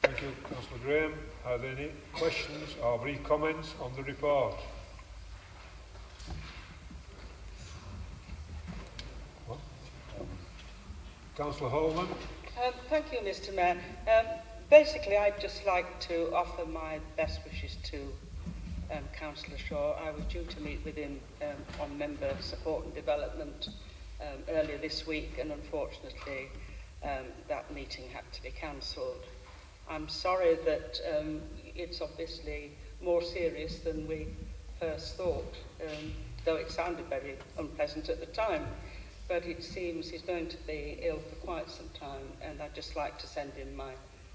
Thank you, Councillor Graham. Are there any questions or brief comments on the report? Councillor Holman. Thank you, Mr. Mayor. Basically, I'd just like to offer my best wishes to Councillor Shaw. I was due to meet with him on member support and development earlier this week, and unfortunately that meeting had to be cancelled. I'm sorry that it's obviously more serious than we first thought, though it sounded very unpleasant at the time. But it seems he's going to be ill for quite some time, and I'd just like to send him my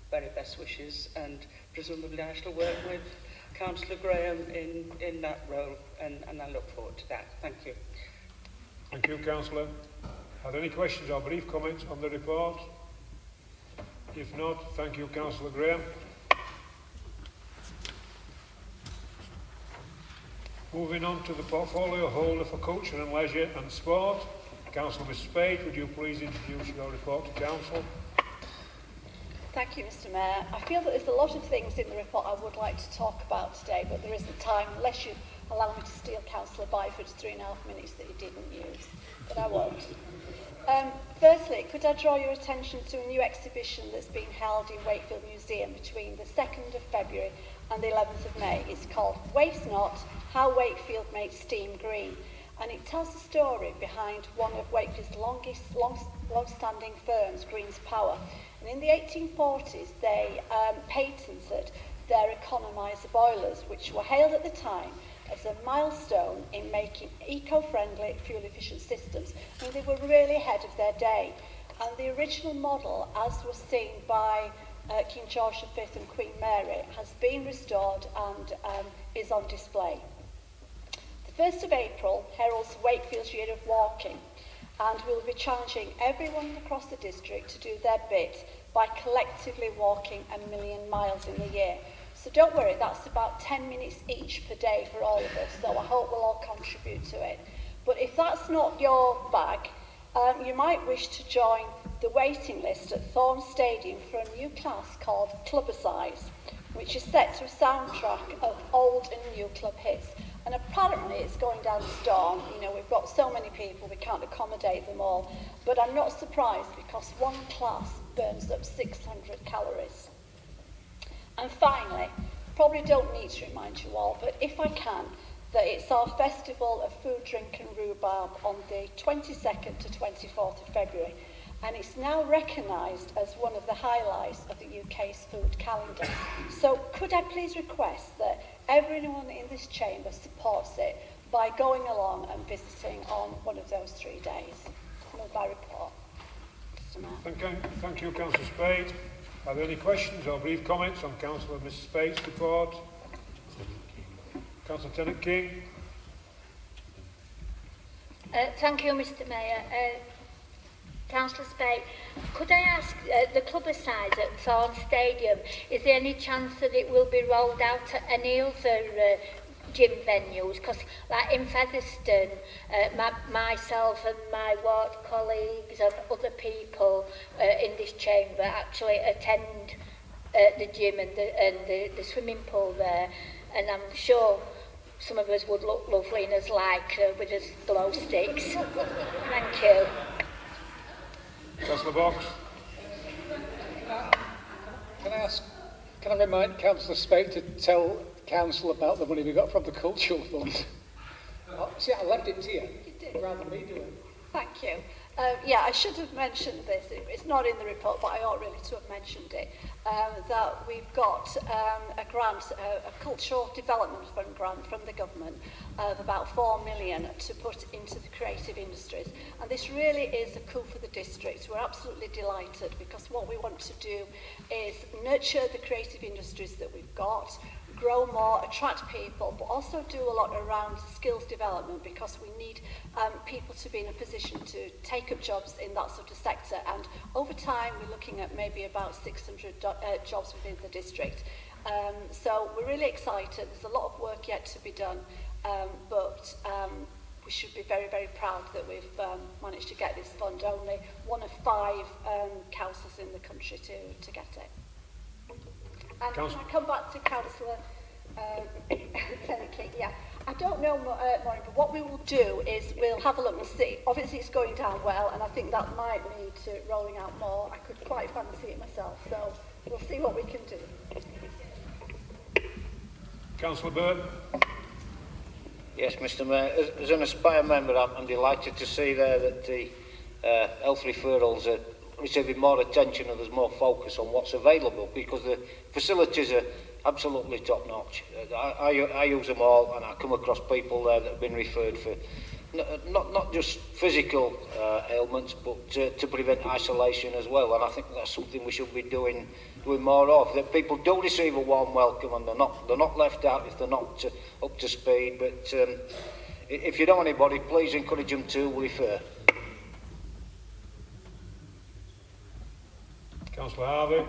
very best wishes, and presumably I shall work with Councillor Graham in that role, and I look forward to that. Thank you. Thank you, Councillor. Are there any questions or brief comments on the report? If not, thank you, Councillor Graham. Moving on to the portfolio holder for culture and leisure and sport. Councillor Spade, would you please introduce your report to Council? Thank you, Mr. Mayor. I feel that there's a lot of things in the report I would like to talk about today, but there isn't time unless you allow me to steal Councillor Byford's 3.5 minutes that he didn't use, but I won't. Firstly, could I draw your attention to a new exhibition that's being held in Wakefield Museum between the 2nd of February and the 11th of May. It's called Waste Not, How Wakefield Made Steam Green. And it tells the story behind one of Wakefield's long-standing firms, Greens Power. And in the 1840s, they patented their economiser boilers, which were hailed at the time as a milestone in making eco-friendly, fuel-efficient systems. I mean, they were really ahead of their day. And the original model, as was seen by King George V and Queen Mary, has been restored and is on display. The 1st of April heralds Wakefield's Year of Walking, and we'll be challenging everyone across the district to do their bit by collectively walking 1 million miles in the year. So don't worry, that's about 10 minutes each per day for all of us, so I hope we'll all contribute to it. But if that's not your bag, you might wish to join the waiting list at Thorn Stadium for a new class called Clubbercise, which is set to a soundtrack of old and new club hits. And apparently it's going down the storm. You know, we've got so many people, we can't accommodate them all. But I'm not surprised because one class burns up 600 calories. And finally, probably don't need to remind you all, but if I can, that it's our festival of food, drink and rhubarb on the 22nd to 24th of February. And it's now recognised as one of the highlights of the UK's food calendar. So could I please request that everyone in this chamber supports it by going along and visiting on one of those 3 days? Move my report. Thank you, Councillor Spade. Are there any questions or brief comments on Councillor Mrs. Spade's report? Councillor Tennant-King. Thank you, Mr. Mayor. Councillor Spade, could I ask the Clubbercise at Thorn Stadium, is there any chance that it will be rolled out at any other gym venues? Because like in Featherstone, myself and my ward colleagues and other people in this chamber actually attend the gym and the swimming pool there, and I'm sure some of us would look lovely in as lycra with us glow sticks. Thank you. Councillor Box. Can I remind Councillor Spade to tell Council about the money we got from the Cultural Fund? See, I left it to you. You did. Rather than me do it. Thank you. Yeah, I should have mentioned this. It's not in the report, but I ought really to have mentioned it. That we've got a grant, a cultural development fund grant from the government of about 4 million to put into the creative industries. And this really is a coup for the district. We're absolutely delighted because what we want to do is nurture the creative industries that we've got, grow more, attract people, but also do a lot around skills development because we need people to be in a position to take up jobs in that sort of sector. And over time, we're looking at maybe about 600 jobs within the district. So we're really excited. There's a lot of work yet to be done. but we should be very, very proud that we've managed to get this fund. Only one of 5 councils in the country to get it. And can I come back to Councillor Kenny? Yeah. I don't know, Maureen, but what we will do is we'll have a look and see. Obviously, it's going down well, and I think that might lead to rolling out more. I could quite fancy it myself, so we'll see what we can do. Councillor Byrne. Yes, Mr Mayor. As an Aspire member, I'm delighted to see there that the health referrals are receiving more attention and there's more focus on what's available, because the facilities are absolutely top-notch. I use them all, and I come across people there that have been referred for not just physical ailments, but to prevent isolation as well. And I think that's something we should be doing more of. That people do receive a warm welcome, and they're not left out if they're not up to speed. But if you know anybody, please encourage them to refer. Councillor Harvey.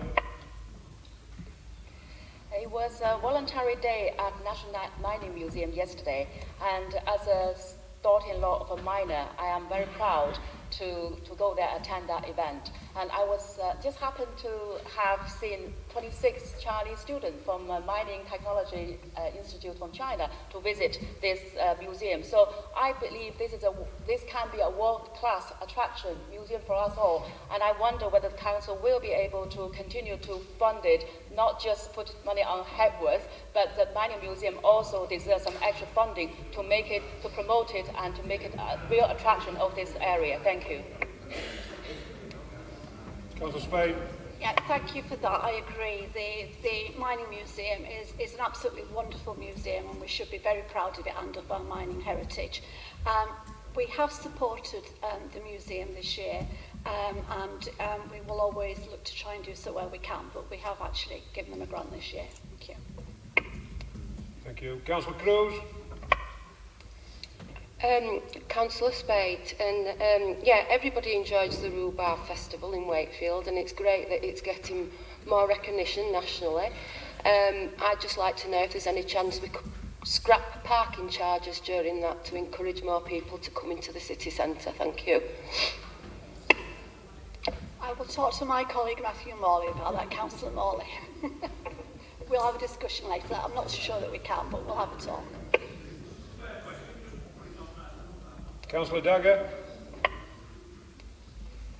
It was a voluntary day at National Mining Museum yesterday, and as a daughter-in-law of a miner, I am very proud to go there, attend that event. And I was just happened to have seen 26 Chinese students from Mining Technology Institute from China to visit this museum. So I believe this can be a world-class attraction museum for us all. And I wonder whether the council will be able to continue to fund it, not just put money on Hepworth, but the mining museum also deserves some extra funding to make it, to promote it, and to make it a real attraction of this area. Thank you. Councillor Spade. Yeah, thank you for that. I agree. The Mining Museum is an absolutely wonderful museum, and we should be very proud of it and of our mining heritage. We have supported the museum this year, and we will always look to try and do so where we can, but we have actually given them a grant this year. Thank you. Thank you. Councillor Cruz. Councillor Spate, and yeah, everybody enjoys the Rhubarb Festival in Wakefield, and it's great that it's getting more recognition nationally. I'd just like to know if there's any chance we could scrap parking charges during that to encourage more people to come into the city centre. Thank you. I will talk to my colleague Matthew Morley about that, Councillor Morley. We'll have a discussion later. I'm not sure that we can, but we'll have a talk. Councillor Dagger.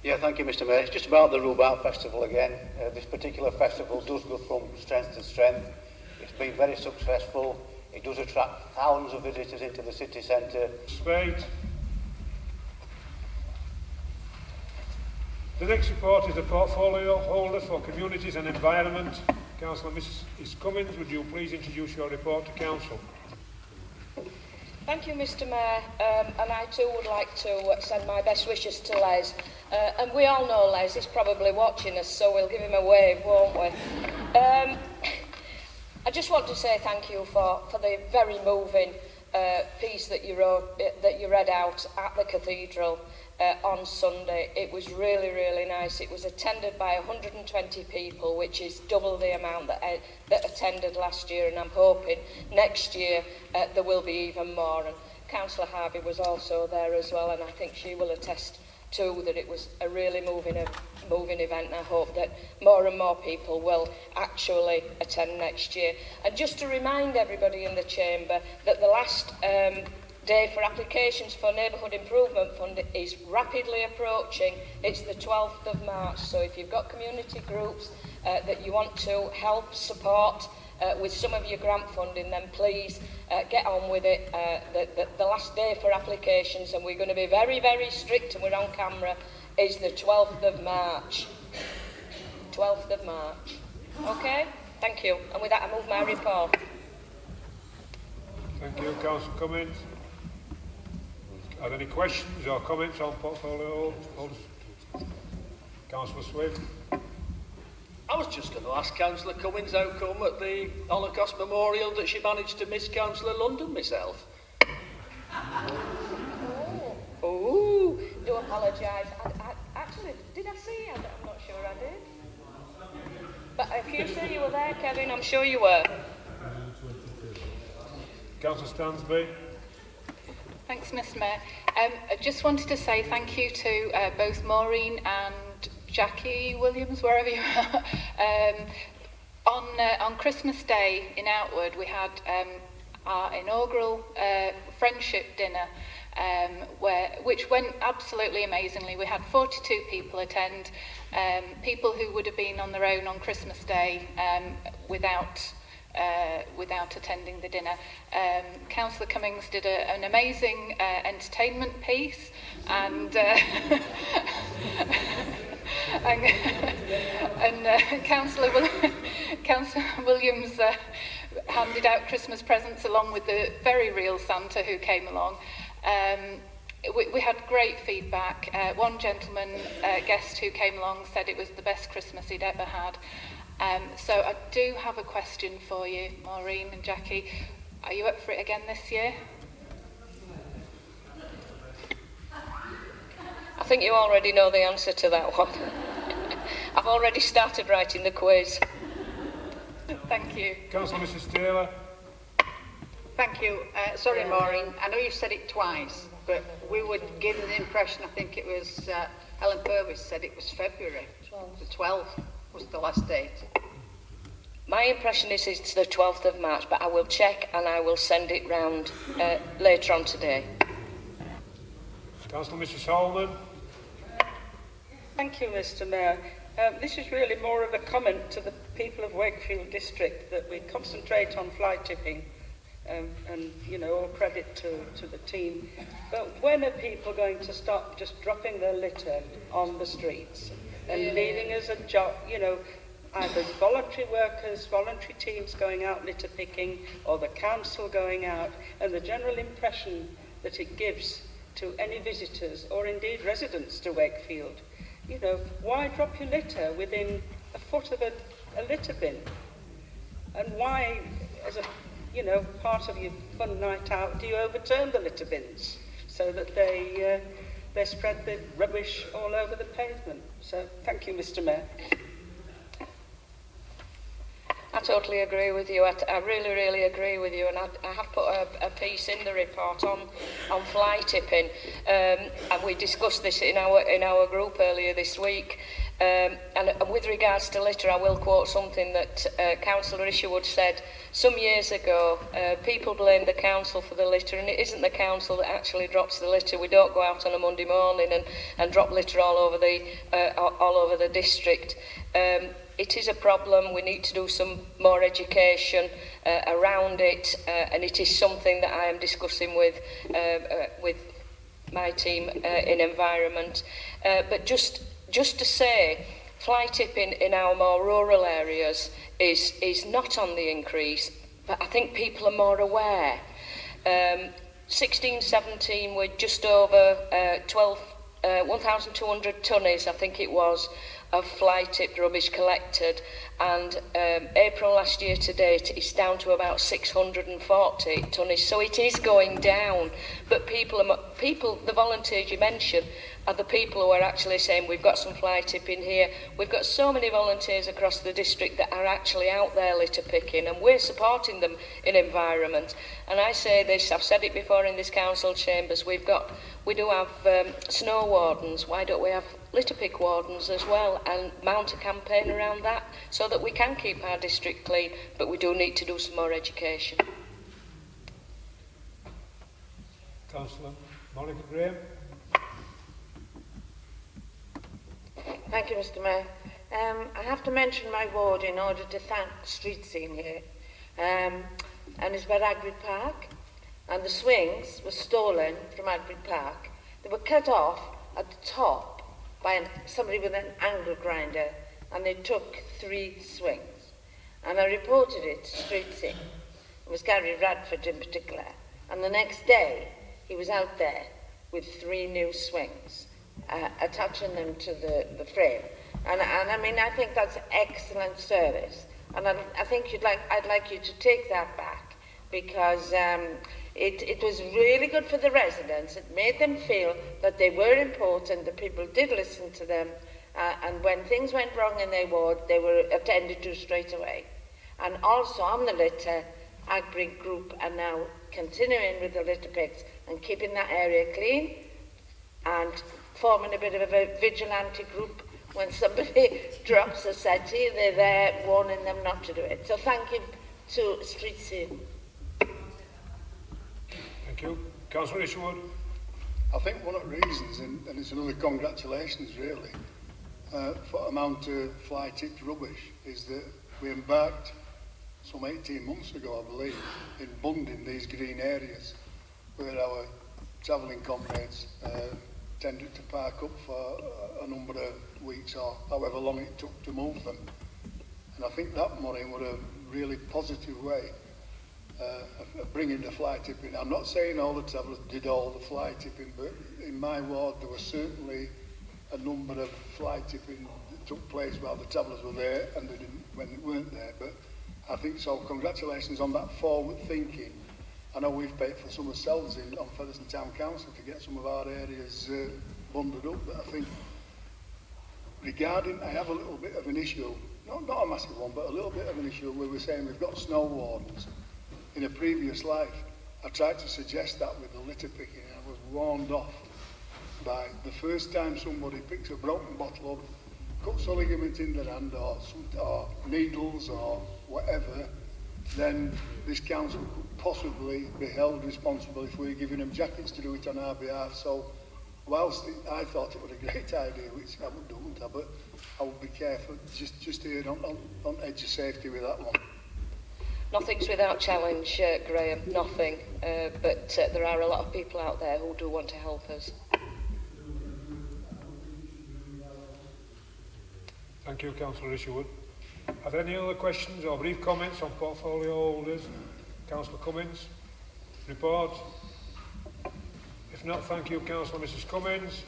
Yeah, thank you, Mr Mayor. It's just about the Rhubarb Festival again. This particular festival does go from strength to strength. It's been very successful. It does attract thousands of visitors into the city centre. Spade. The next report is the portfolio holder for communities and environment. Councillor Mrs Cummins, would you please introduce your report to Council? Thank you, Mr Mayor, and I too would like to send my best wishes to Les. And we all know Les is probably watching us, so we'll give him a wave, won't we? I just want to say thank you for the very moving piece that you wrote, that you read out at the Cathedral on Sunday. It was really, really nice. It was attended by 120 people, which is double the amount that attended last year, and I'm hoping next year there will be even more. And Councillor Harvey was also there as well, and I think she will attest too that it was a really moving event, and I hope that more and more people will actually attend next year. And just to remind everybody in the chamber that the last day for applications for Neighbourhood Improvement Fund is rapidly approaching. It's the 12th of March, so if you've got community groups that you want to help support with some of your grant funding, then please get on with it. The last day for applications, and we're going to be very, very strict, and we're on camera, is the 12th of March. 12th of March. Okay? Thank you. And with that, I move my report. Thank you. Councillor Cummins. Are there any questions or comments on portfolio holders? Councillor Swift. I was just going to ask Councillor Cummins how come at the Holocaust Memorial that she managed to miss Councillor London myself. Oh, do apologise. Actually, did I see you? I'm not sure I did. But if you say you were there, Kevin, I'm sure you were. Councillor Stansby. Thanks, Mr Mayor. I just wanted to say thank you to both Maureen and Jackie Williams, wherever you are. On Christmas Day in Outward, we had our inaugural friendship dinner, which went absolutely amazingly. We had 42 people attend, people who would have been on their own on Christmas Day without attending the dinner. Councillor Cummings did an amazing entertainment piece, and Councillor Williams handed out Christmas presents along with the very real Santa who came along. We had great feedback. One gentleman guest who came along said it was the best Christmas he'd ever had. So I do have a question for you, Maureen and Jackie. Are you up for it again this year? I think you already know the answer to that one. I've already started writing the quiz. Thank you. Councillor Mrs Taylor. Thank you. Sorry, Maureen, I know you've said it twice, but we were given the impression, I think it was Helen Purvis said it was February. The 12th was the last date. My impression is it's the 12th of March, but I will check and I will send it round later on today. Councillor Mrs Holman. Thank you, Mr Mayor. This is really more of a comment to the people of Wakefield District that we concentrate on fly tipping, and, you know, all credit to the team. But when are people going to stop just dropping their litter on the streets and leaving us a job, you know, either voluntary workers, voluntary teams going out litter picking, or the council going out, and the general impression that it gives to any visitors or indeed residents to Wakefield. You know, why drop your litter within a foot of a litter bin? And why, as a, you know, part of your fun night out, do you overturn the litter bins so that they spread the rubbish all over the pavement? So thank you, Mr Mayor. I totally agree with you. I really, really agree with you, and I have put a piece in the report on fly tipping, and we discussed this in our group earlier this week. And with regards to litter, I will quote something that Councillor Isherwood said some years ago. People blame the council for the litter, and it isn't the council that actually drops the litter. We don't go out on a Monday morning and drop litter all over the district. It is a problem. We need to do some more education around it, and it is something that I am discussing with my team in environment. But just to say, fly tipping in our more rural areas is not on the increase, but I think people are more aware. 16-17 we're just over 1,200 tonnes, I think it was, of fly-tipped rubbish collected, and April last year to date it's down to about 640 tonnes, so it is going down. But people, the volunteers you mentioned, are the people who are actually saying we've got some fly tipping here. We've got so many volunteers across the district that are actually out there litter picking, and we're supporting them in environment. And I say this, I've said it before in this council chambers, we do have snow wardens. Why don't we have litter pick wardens as well, and mount a campaign around that so that we can keep our district clean? But we do need to do some more education. Councillor Monica Graham. Thank you, Mr Mayor. I have to mention my ward in order to thank the street scene here. And it's about Agri Park. And the swings were stolen from Agri Park. They were cut off at the top by somebody with an angle grinder, and they took 3 swings. And I reported it to street scene. It was Gary Radford in particular. And the next day, he was out there with 3 new swings, attaching them to the frame. And I mean, I think that's excellent service. And I think I'd like you to take that back, because it was really good for the residents. It made them feel that they were important, that people did listen to them, and when things went wrong in their ward, they were attended to straight away. And also on the litter, Agri Group are now continuing with the litter picks, and keeping that area clean and forming a bit of a vigilante group. When somebody drops a settee, they're there warning them not to do it. So thank you to Street Scene. Thank you. Councillor Isherwood. I think one of the reasons, and it's another congratulations really, for the amount of fly-tipped rubbish, is that we embarked some 18 months ago, I believe, in bunding these green areas where our travelling comrades tended to park up for a number of weeks or however long it took to move them. And I think that money was a really positive way of bringing the fly tipping. I'm not saying all the travellers did all the fly tipping, but in my ward there was certainly a number of fly tipping that took place while the travellers were there and they didn't when they weren't there. But I think so. Congratulations on that forward thinking. I know we've paid for some ourselves on Featherstone Town Council to get some of our areas bundled up, but I think regarding, I have a little bit of an issue, not a massive one, but a little bit of an issue where we're saying we've got snow wardens. In a previous life, I tried to suggest that with the litter picking, and I was warned off by the first time somebody picks a broken bottle up, cuts a ligament in their hand or needles or whatever, then this council could possibly be held responsible if we're giving them jackets to do it on our behalf. So whilst I thought it was a great idea, which I wouldn't have, but I would be careful, just here on edge of safety with that one. Nothing's without challenge, Graham, nothing. But there are a lot of people out there who do want to help us. Thank you, Councillor Isherwood. Are there any other questions or brief comments on portfolio holders? Councillor Cummins? Report? If not, thank you, Councillor Mrs Cummins.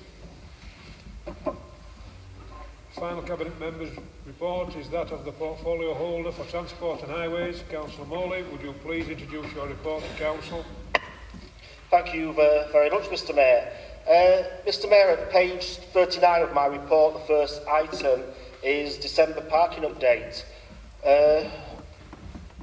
Final Cabinet Members' report is that of the portfolio holder for Transport and Highways. Councillor Morley, would you please introduce your report to Council? Thank you very much, Mr Mayor. Mr Mayor, at page 39 of my report, the first item is December parking update.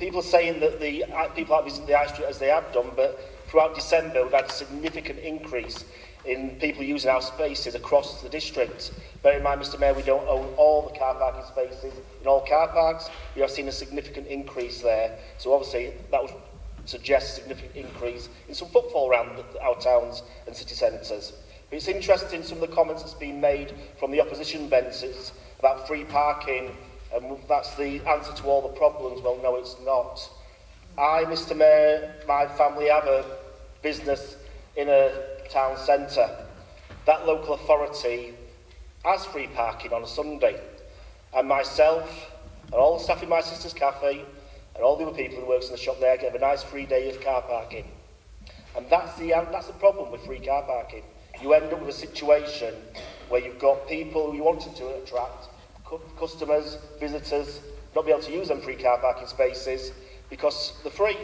People are saying that the people have visited the High Street as they have done, but throughout December we've had a significant increase in people using our spaces across the district. Bear in mind, Mr Mayor, we don't own all the car parking spaces in all car parks. We have seen a significant increase there. So obviously that would suggest a significant increase in some footfall around our towns and city centres. But it's interesting some of the comments that's been made from the opposition benches about free parking, and that's the answer to all the problems. Well, no, it's not. I, Mr Mayor, my family have a business in a town centre. That local authority has free parking on a Sunday, and myself and all the staff in my sister's cafe and all the other people who work in the shop there get a nice free day of car parking. And that's the problem with free car parking. You end up with a situation where you've got people who you wanted to attract, customers, visitors, not be able to use them free car parking spaces because they're free.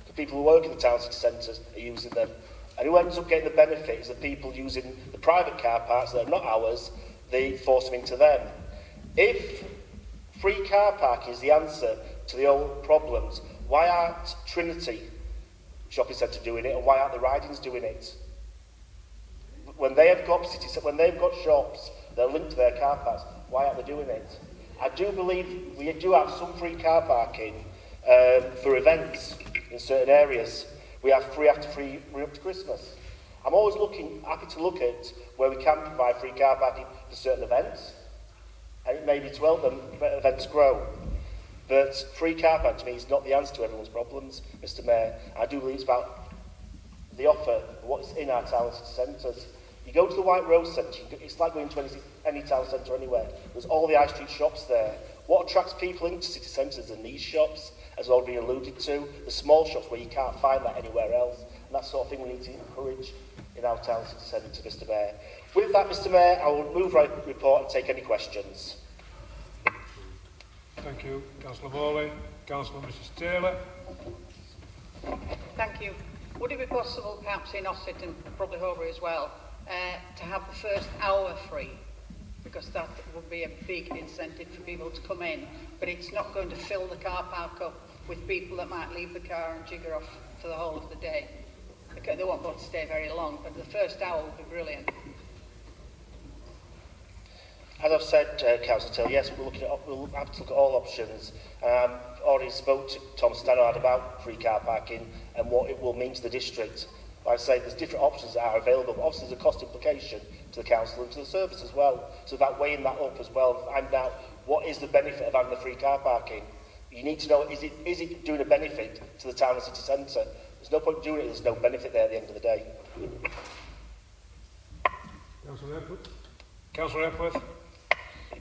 The people who work in the town city centres are using them. And who ends up getting the benefit is the people using the private car parks that are not ours, they force them into them. If free car parking is the answer to the old problems, why aren't Trinity Shopping Centre doing it and why aren't the Ridings doing it? When they have got shops that are linked to their car parks, why aren't they doing it? I do believe we do have some free car parking for events in certain areas. We have free after free up to Christmas. I'm always happy to look at where we can provide free car parking for certain events, and it may be to help them events grow. But free car parking to me is not the answer to everyone's problems, Mr Mayor. I do believe it's about the offer of what's in our town centres. You go to the White Rose Centre, it's like going to any town centre anywhere. There's all the high street shops there. What attracts people into city centres are these shops, as already alluded to, the small shops where you can't find that anywhere else. And that sort of thing we need to encourage in our town city centre, Mr Mayor. With that, Mr Mayor, I will move right report and take any questions. Thank you, Councillor Morley. Councillor Mrs Taylor. Thank you. Would it be possible, perhaps in Ossett and probably Horbury as well, to have the first hour free? Because that would be a big incentive for people to come in, but it's not going to fill the car park up with people that might leave the car and jigger off for the whole of the day. they won't be able to stay very long, but the first hour will be brilliant. As I've said, Councillor Till, yes, we'll have to look at all options. Already spoke to Tom Stannard about free car parking and what it will mean to the district. Like I say, there's different options that are available, but obviously there's a cost implication to the council and to the service as well. So about weighing that up as well, find out what is the benefit of having the free car parking. You need to know, is it doing a benefit to the town and city centre? There's no point doing it, there's no benefit there at the end of the day. Councillor Epworth.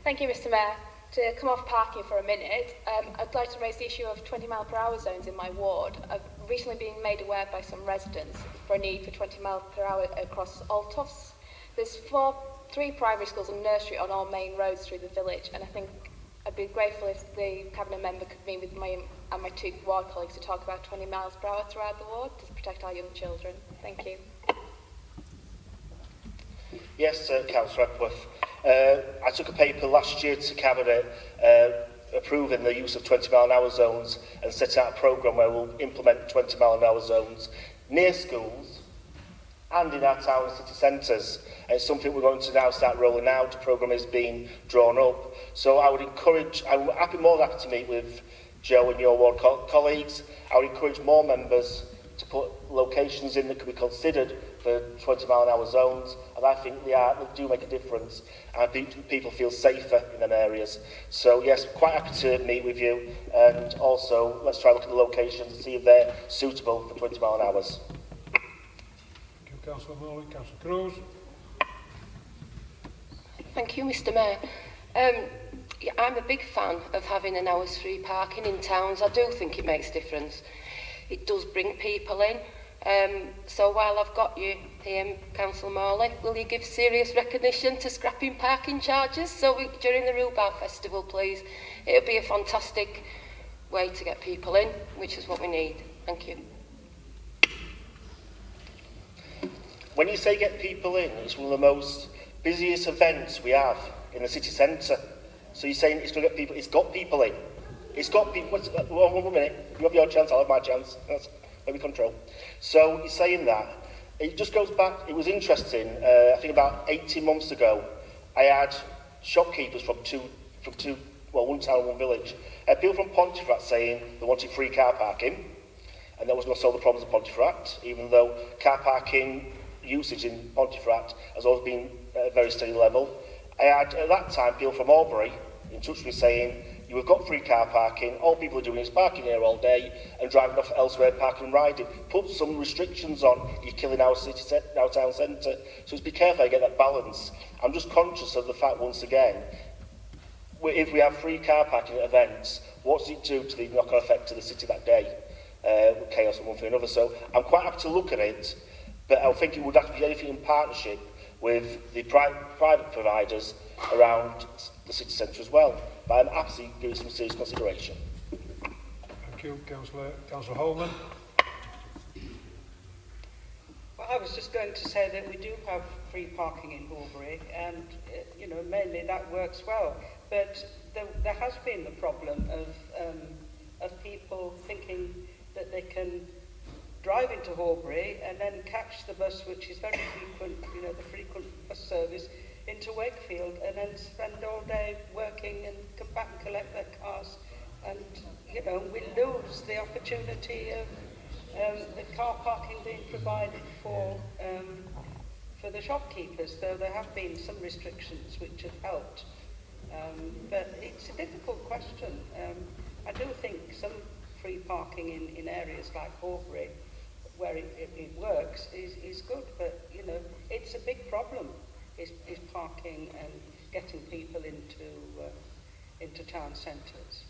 Thank you, Mr Mayor. To come off parking for a minute, I'd like to raise the issue of 20-mile-per-hour zones in my ward. I've recently been made aware by some residents for a need for 20 miles per hour across Altofts. There's three primary schools and nursery on all main roads through the village, and I think I'd be grateful if the cabinet member could meet with me and my two ward colleagues to talk about 20 miles per hour throughout the ward to protect our young children. Thank you. Yes, Councillor Epworth. I took a paper last year to Cabinet approving the use of 20-mile-an-hour zones and set out a programme where we'll implement 20-mile-an-hour zones near schools and in our town and city centres. And it's something we're going to now start rolling out. The programme is being drawn up. So I would encourage, I'm more than happy to meet with Joe and your ward colleagues. I would encourage more members to put locations in that could be considered for 20-mile-an-hour zones, and I think they do make a difference, and people feel safer in them areas. So yes, quite happy to meet with you, and also let's try and look at the locations and see if they're suitable for 20 mile an hours. Thank you, Councillor Morley. Councillor Cruz. Thank you, Mr Mayor. Yeah, I'm a big fan of having an hour's free parking in towns. I do think it makes a difference. It does bring people in. So while I've got you here, Councillor Morley, will you give serious recognition to scrapping parking charges during the Rhubarb Festival, please? It would be a fantastic way to get people in, which is what we need. Thank you. When you say get people in, it's one of the most busiest events we have in the city centre. So you're saying it's going to get people, it's got people in. It's got people, one minute, you have your chance, I'll have my chance. Let me control. So you're saying that. It just goes back, it was interesting, I think about 18 months ago, I had shopkeepers from one town and one village. I had people from Pontefract saying they wanted free car parking, and that was going to solve the problems of Pontefract, even though car parking usage in Pontefract has always been at a very steady level. I had, at that time, people from Albury in touch with me saying, you have got free car parking, all people are doing is parking here all day and driving off elsewhere, parking and riding. Put some restrictions on, you're killing our town centre. So just be careful how you get that balance. I'm just conscious of the fact, once again, if we have free car parking at events, what does it do to the knock-on effect to the city that day? With chaos and one thing or another. So I'm quite happy to look at it, but I think it would have to be anything in partnership with the private providers around the city centre as well. But I'm absolutely giving some serious consideration. Thank you, Councillor Holman. Well, I was just going to say that we do have free parking in Horbury, and mainly that works well. But there has been the problem of people thinking that they can drive into Horbury and then catch the bus, which is very frequent, the frequent bus service, into Wakefield, and then spend all day working and come back and collect their cars. And, we lose the opportunity of the car parking being provided for the shopkeepers, though there have been some restrictions which have helped. But it's a difficult question. I do think some free parking in areas like Horbury, where it works, is good, but, it's a big problem. Is parking and getting people into town centres.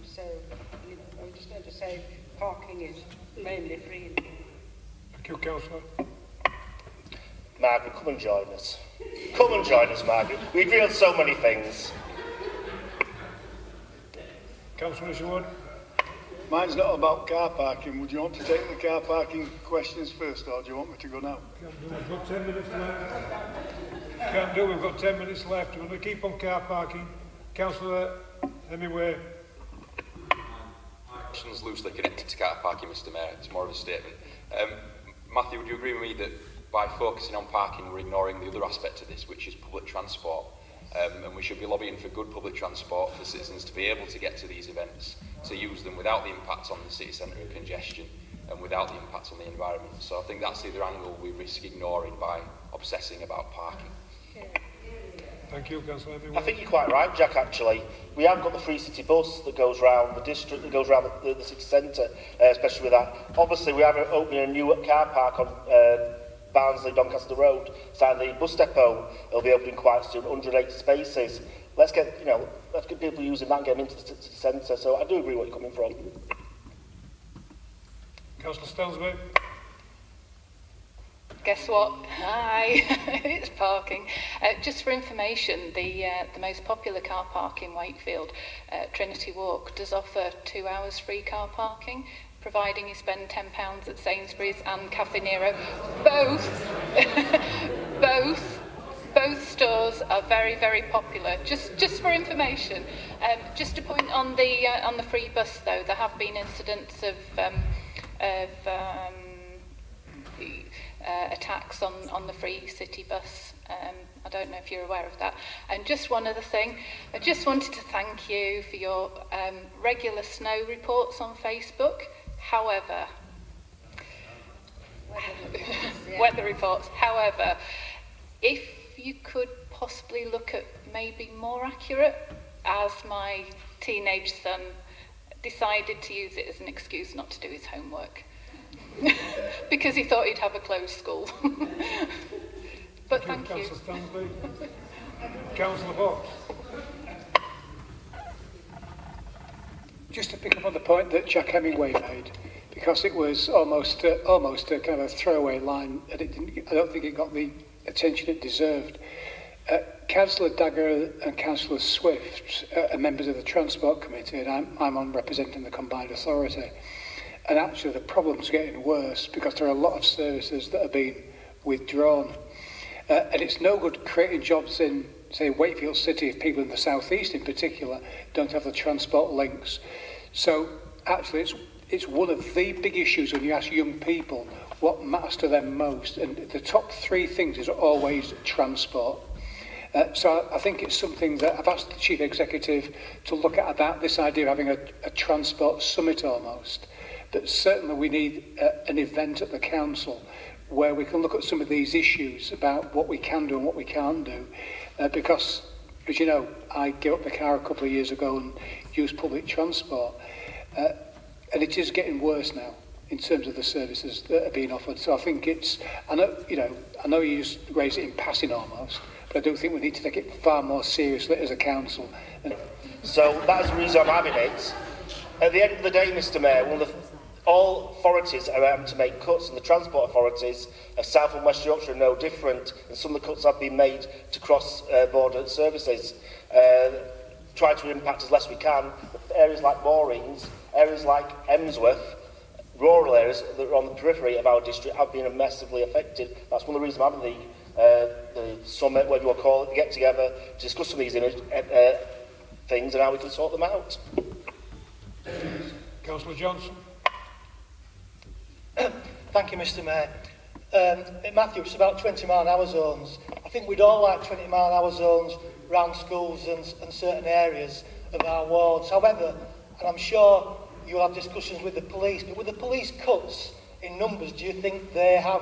So, I'm just going to say parking is mainly free. Thank you, Councillor. Margaret, come and join us. Come and join us, Margaret. We agree on so many things. Councillor Isherwood. Mine's not about car parking. Would you want to take the car parking questions first, or do you want me to go now? We've got 10 minutes left. Can't do, we've got 10 minutes left. We're going to keep on car parking. Councillor Hemingway. My question's loosely connected to car parking, Mr Mayor. It's more of a statement. Matthew, would you agree with me that by focusing on parking, we're ignoring the other aspect of this, which is public transport? And we should be lobbying for good public transport for citizens to be able to get to these events, to use them without the impact on the city centre and congestion, and without the impact on the environment. So I think that's the other angle we risk ignoring by obsessing about parking. Thank you, Councillor. I think you're quite right, Jack, actually. We have got the Free City bus that goes round the district, that goes round the city centre, especially with that. Obviously, we are opening a new car park on Barnsley, Doncaster Road, side the bus depot. It'll be opening quite soon, 180 spaces. Let's get people using that and get them into the city centre. So I do agree what you're coming from. Councillor Stelsby. Guess what? Hi, it's parking. Just for information, the most popular car park in Wakefield, Trinity Walk, does offer 2 hours free car parking, providing you spend £10 at Sainsbury's and Caffè Nero. Both stores are very, very popular. Just for information. Just a point on the free bus, though, there have been incidents of attacks on the free city bus. I don't know if you're aware of that. And just one other thing, I just wanted to thank you for your regular snow reports on Facebook. However, weather reports. However, if you could possibly look at maybe more accurate, as my teenage son decided to use it as an excuse not to do his homework. Because he thought he'd have a closed school. But thank you. Councillor Stanley. Councillor Box. Just to pick up on the point that Jack Hemingway made, because it was almost a kind of a throwaway line, and I don't think it got the attention it deserved. Councillor Dagger and Councillor Swift are members of the Transport Committee, and I'm on representing the Combined Authority. And actually the problem's getting worse because there are a lot of services that are being withdrawn. And it's no good creating jobs in, say, Wakefield City if people in the South East in particular don't have the transport links. So actually it's one of the big issues when you ask young people what matters to them most. And the top 3 things is always transport. So I think it's something that I've asked the Chief Executive to look at about this idea of having a transport summit almost. But certainly we need an event at the council where we can look at some of these issues about what we can do and what we can't do. Because, as you know, I gave up the car a couple of years ago and used public transport. And it is getting worse now in terms of the services that are being offered. So I think I know you just raise it in passing almost, but I do think we need to take it far more seriously as a council. So that's the reason I'm having it. At the end of the day, Mr Mayor, all authorities are having to make cuts, and the transport authorities of South and West Yorkshire are no different, and some of the cuts have been made to cross-border services. Try to impact as less we can. Areas like Moorings, areas like Emsworth, rural areas that are on the periphery of our district have been massively affected. That's one of the reasons I'm having the summit, whatever you want to call it, to get together to discuss some of these things and how we can sort them out. Councillor Johnson. Thank you, Mr Mayor. Matthew, it's about 20-mile-an-hour zones. I think we'd all like 20-mile-an-hour zones around schools and certain areas of our wards. However, and I'm sure you'll have discussions with the police, but with the police cuts in numbers, do you think they have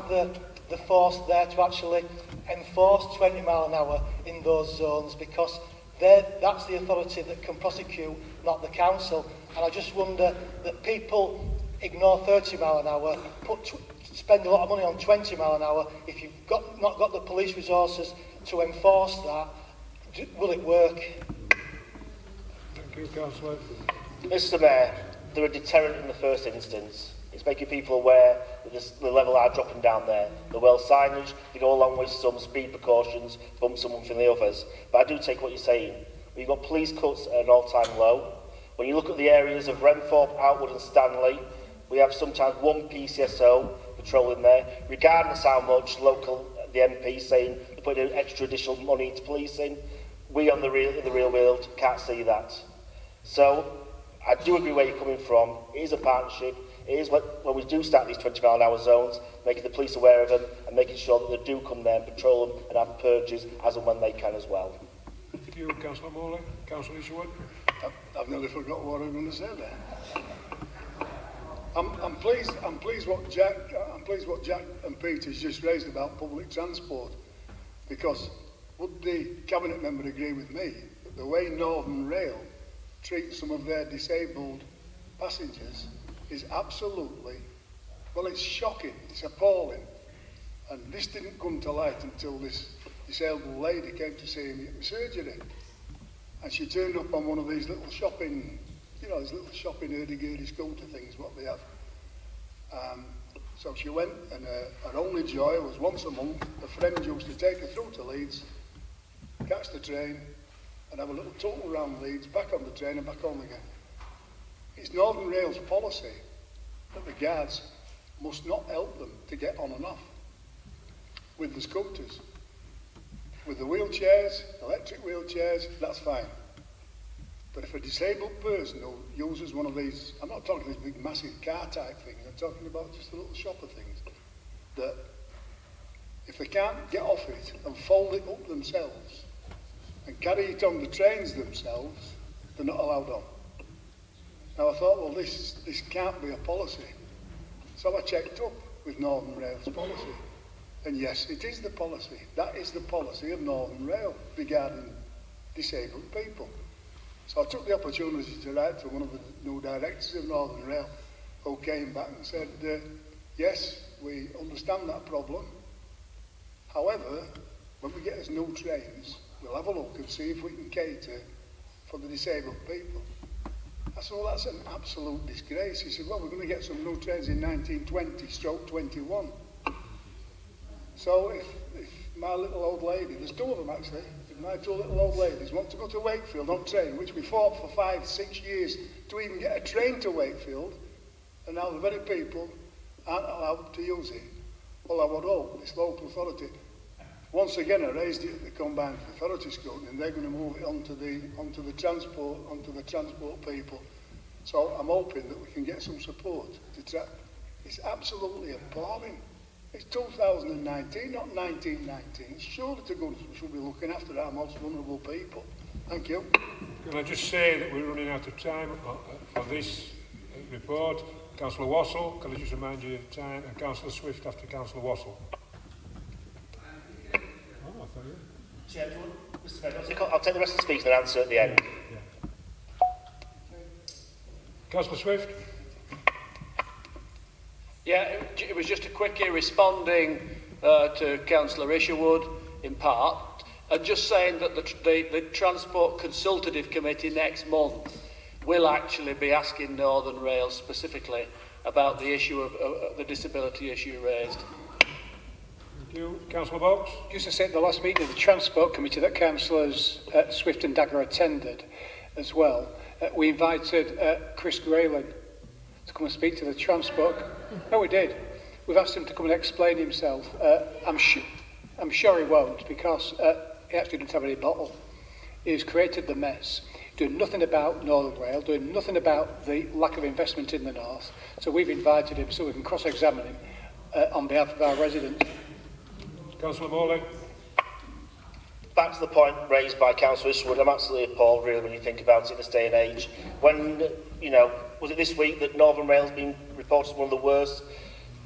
the force there to actually enforce 20-mile-an-hour in those zones? Because that's the authority that can prosecute, not the council. And I just wonder that people ignore 30-mile-an-hour, spend a lot of money on 20-mile-an-hour. If you've not got the police resources to enforce that, will it work? Thank you, Councillor. Mr Mayor, they're a deterrent in the first instance. It's making people aware that the level are dropping down there. The well signage, they go along with some speed precautions, bump someone from the others. But I do take what you're saying. We've got police cuts at an all-time low. When you look at the areas of Renthorpe, Outwood and Stanley, we have sometimes one PCSO patrolling there, regardless how much the MP saying they're putting extra additional money into policing. We in the real world can't see that. So I do agree where you're coming from. It is a partnership. It is when we do start these 20-mile-an-hour zones, making the police aware of them and making sure that they do come there and patrol them and have purges as and when they can as well. Thank you, Councillor Morley. Councillor Isherwood. I've nearly forgot what I'm going to say there. I'm pleased what Jack and Peter's just raised about public transport, because would the Cabinet member agree with me that the way Northern Rail treats some of their disabled passengers is absolutely, well, it's shocking, it's appalling. And this didn't come to light until this disabled lady came to see me at my surgery. And she turned up on one of these little shopping, you know, these little shopping hurdy-gurdy scooter things, what they have. So she went, and her only joy was once a month, a friend used to take her through to Leeds, catch the train, and have a little total around Leeds, back on the train and back home again. It's Northern Rail's policy that the guards must not help them to get on and off with the scooters. With the wheelchairs, electric wheelchairs, that's fine. But if a disabled person who uses one of these, I'm not talking these big massive car type things, I'm talking about just the little shopper things, that if they can't get off it and fold it up themselves and carry it on the trains themselves, they're not allowed on. Now I thought, well, this can't be a policy. So I checked up with Northern Rail's policy. And yes, it is the policy. That is the policy of Northern Rail regarding disabled people. So I took the opportunity to write to one of the new directors of Northern Rail, who came back and said, yes, we understand that problem. However, when we get us new trains, we'll have a look and see if we can cater for the disabled people. I said, well, that's an absolute disgrace. He said, well, we're going to get some new trains in 1920/21. So if my little old lady, there's two of them actually, if my two little old ladies want to go to Wakefield on train, which we fought for 5-6 years to even get a train to Wakefield, and now the very people aren't allowed to use it, well, I would hope this local authority, once again I raised it at the Combined Authority Scrutiny, and they're going to move it onto the transport people. So I'm hoping that we can get some support to track. It's absolutely appalling. It's 2019, not 1919. Surely to goodness we should be looking after our most vulnerable people. Thank you. Can I just say that we're running out of time for this report. Councillor Wassell, can I just remind you of the time, and Councillor Swift after Councillor Wassell. Chair, Mr. Mayor, I'll take the rest of the speech and answer at the end. Councillor Swift. Yeah, it was just a quickie responding to Councillor Isherwood in part, and just saying that the Transport Consultative Committee next month will actually be asking Northern Rail specifically about the issue of the disability issue raised. Thank you. Councillor Box. Just to say at the last meeting of the Transport Committee that Councillors Swift and Dagger attended as well, we invited Chris Grayling to come and speak to the Transport. No, we did. We've asked him to come and explain himself. I'm sure he won't, because he actually didn't have any bottle. He's created the mess, doing nothing about Northern Rail, doing nothing about the lack of investment in the north. So we've invited him so we can cross-examine him on behalf of our residents. Councillor Morley. Back to the point raised by Councillor Isherwood, I'm absolutely appalled really when you think about it in this day and age. When, you know, was it this week that Northern Rail's been reported as one of the worst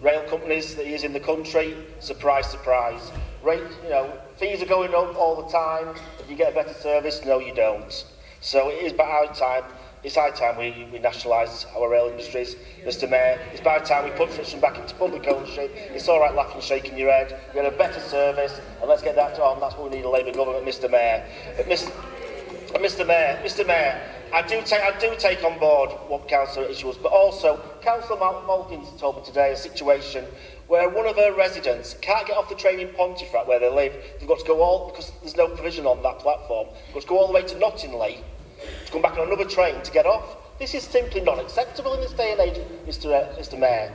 rail companies that is in the country? Surprise, surprise. Fees are going up all the time. If you get a better service, no you don't. So it is about time. It's high time we nationalise our rail industries, Mr Mayor. It's about time we put friction back into public ownership. It's all right laughing and shaking your head. We had a better service, and let's get that on. That's what we need a Labour government, Mr Mayor. But Mr Mayor, I do take on board what Councillor Isherwood, but also Councillor Malkins told me today a situation where one of her residents can't get off the train in Pontefract where they live. They've got to go all, because there's no provision on that platform, they've got to go all the way to Nottingley to come back on another train to get off. This is simply not acceptable in this day and age, Mr Mayor.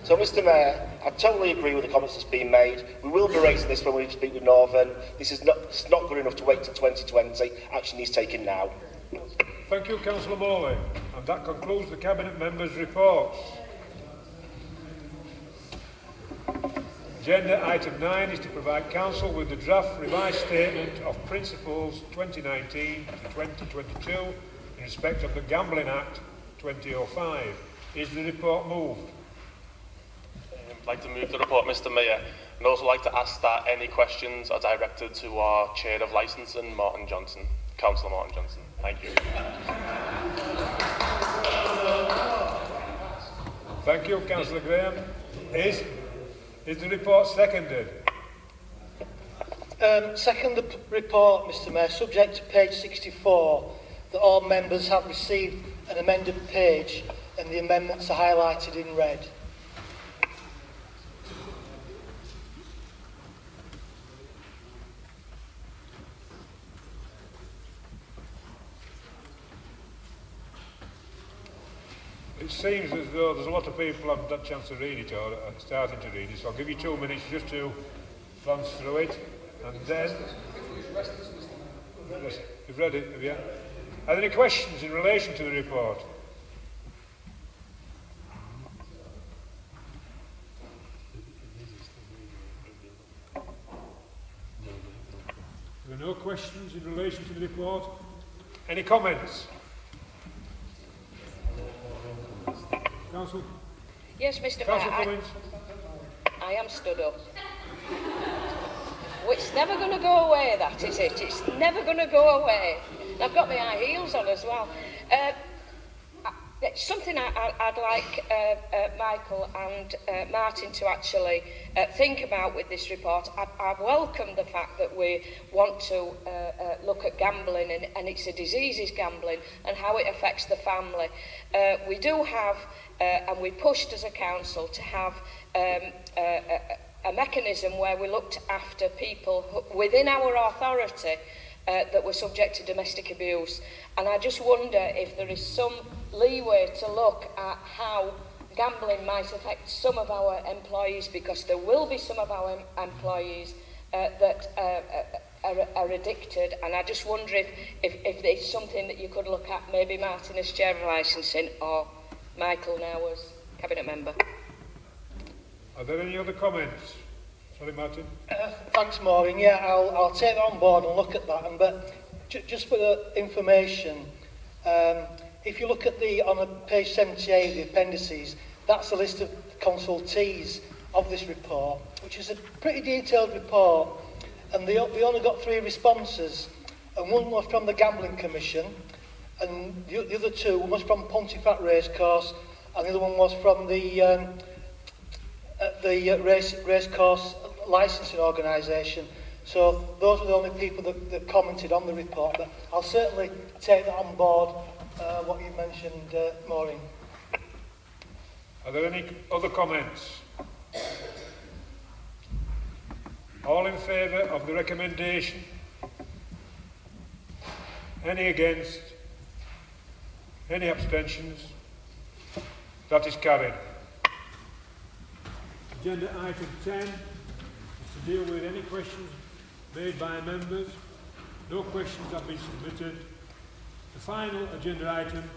So, Mr Mayor, I totally agree with the comments that's been made. We will be raising this when we speak with Northern. It's not good enough to wait till 2020. Action is taken now. Thank you, Councillor Morley. And that concludes the Cabinet members' reports. Agenda item 9 is to provide Council with the draft revised statement of principles 2019 to 2022 in respect of the Gambling Act 2005. Is the report moved? I'd like to move the report, Mr. Mayor. I'd also like to ask that any questions are directed to our Chair of Licensing, Martin Johnson, Councillor Martin Johnson. Thank you. Thank you, Councillor Graham. Is the report seconded? Second the report, Mr. Mayor, subject to page 64, that all members have received an amended page and the amendments are highlighted in red. It seems as though there's a lot of people who haven't had a chance to read it or are starting to read it, so I'll give you 2 minutes just to glance through it, and then... You've read it, have you? Are there any questions in relation to the report? There are no questions in relation to the report? Any comments? Council? Yes, Mr. Council Mayor. I am stood up. Well, it's never going to go away, that is it. It's never going to go away. I've got my high heels on as well. Something I'd like Michael and Martin to actually think about with this report. I welcome the fact that we want to look at gambling and it's a disease is gambling and how it affects the family. We do have, and we pushed as a council to have a mechanism where we looked after people within our authority that were subject to domestic abuse. And I just wonder if there is some leeway to look at how gambling might affect some of our employees, because there will be some of our employees that are addicted, and I just wonder if it's something that you could look at, maybe Martin as Chair of Licensing or Michael now as Cabinet Member. Are there any other comments? Sorry, Martin. Thanks, Maureen. Yeah, I'll take that on board and look at that. But just for the information, if you look at on page 78, the appendices, that's a list of consultees of this report, which is a pretty detailed report. And we only got 3 responses, and one was from the Gambling Commission, and the other 2, one was from Pontefract Racecourse, and the other one was from the Racecourse Licensing Organisation. So those were the only people that commented on the report, but I'll certainly take that on board, what you mentioned, Maureen. Are there any other comments? All in favour of the recommendation? Any against? Any abstentions? That is carried. Agenda item 10 is to deal with any questions made by members. No questions have been submitted. The final agenda item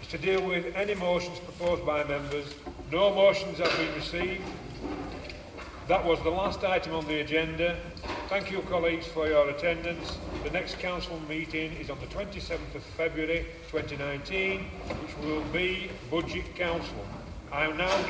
is to deal with any motions proposed by members. No motions have been received. That was the last item on the agenda. Thank you, colleagues, for your attendance. The next council meeting is on the 27th of February 2019, which will be Budget Council. I am now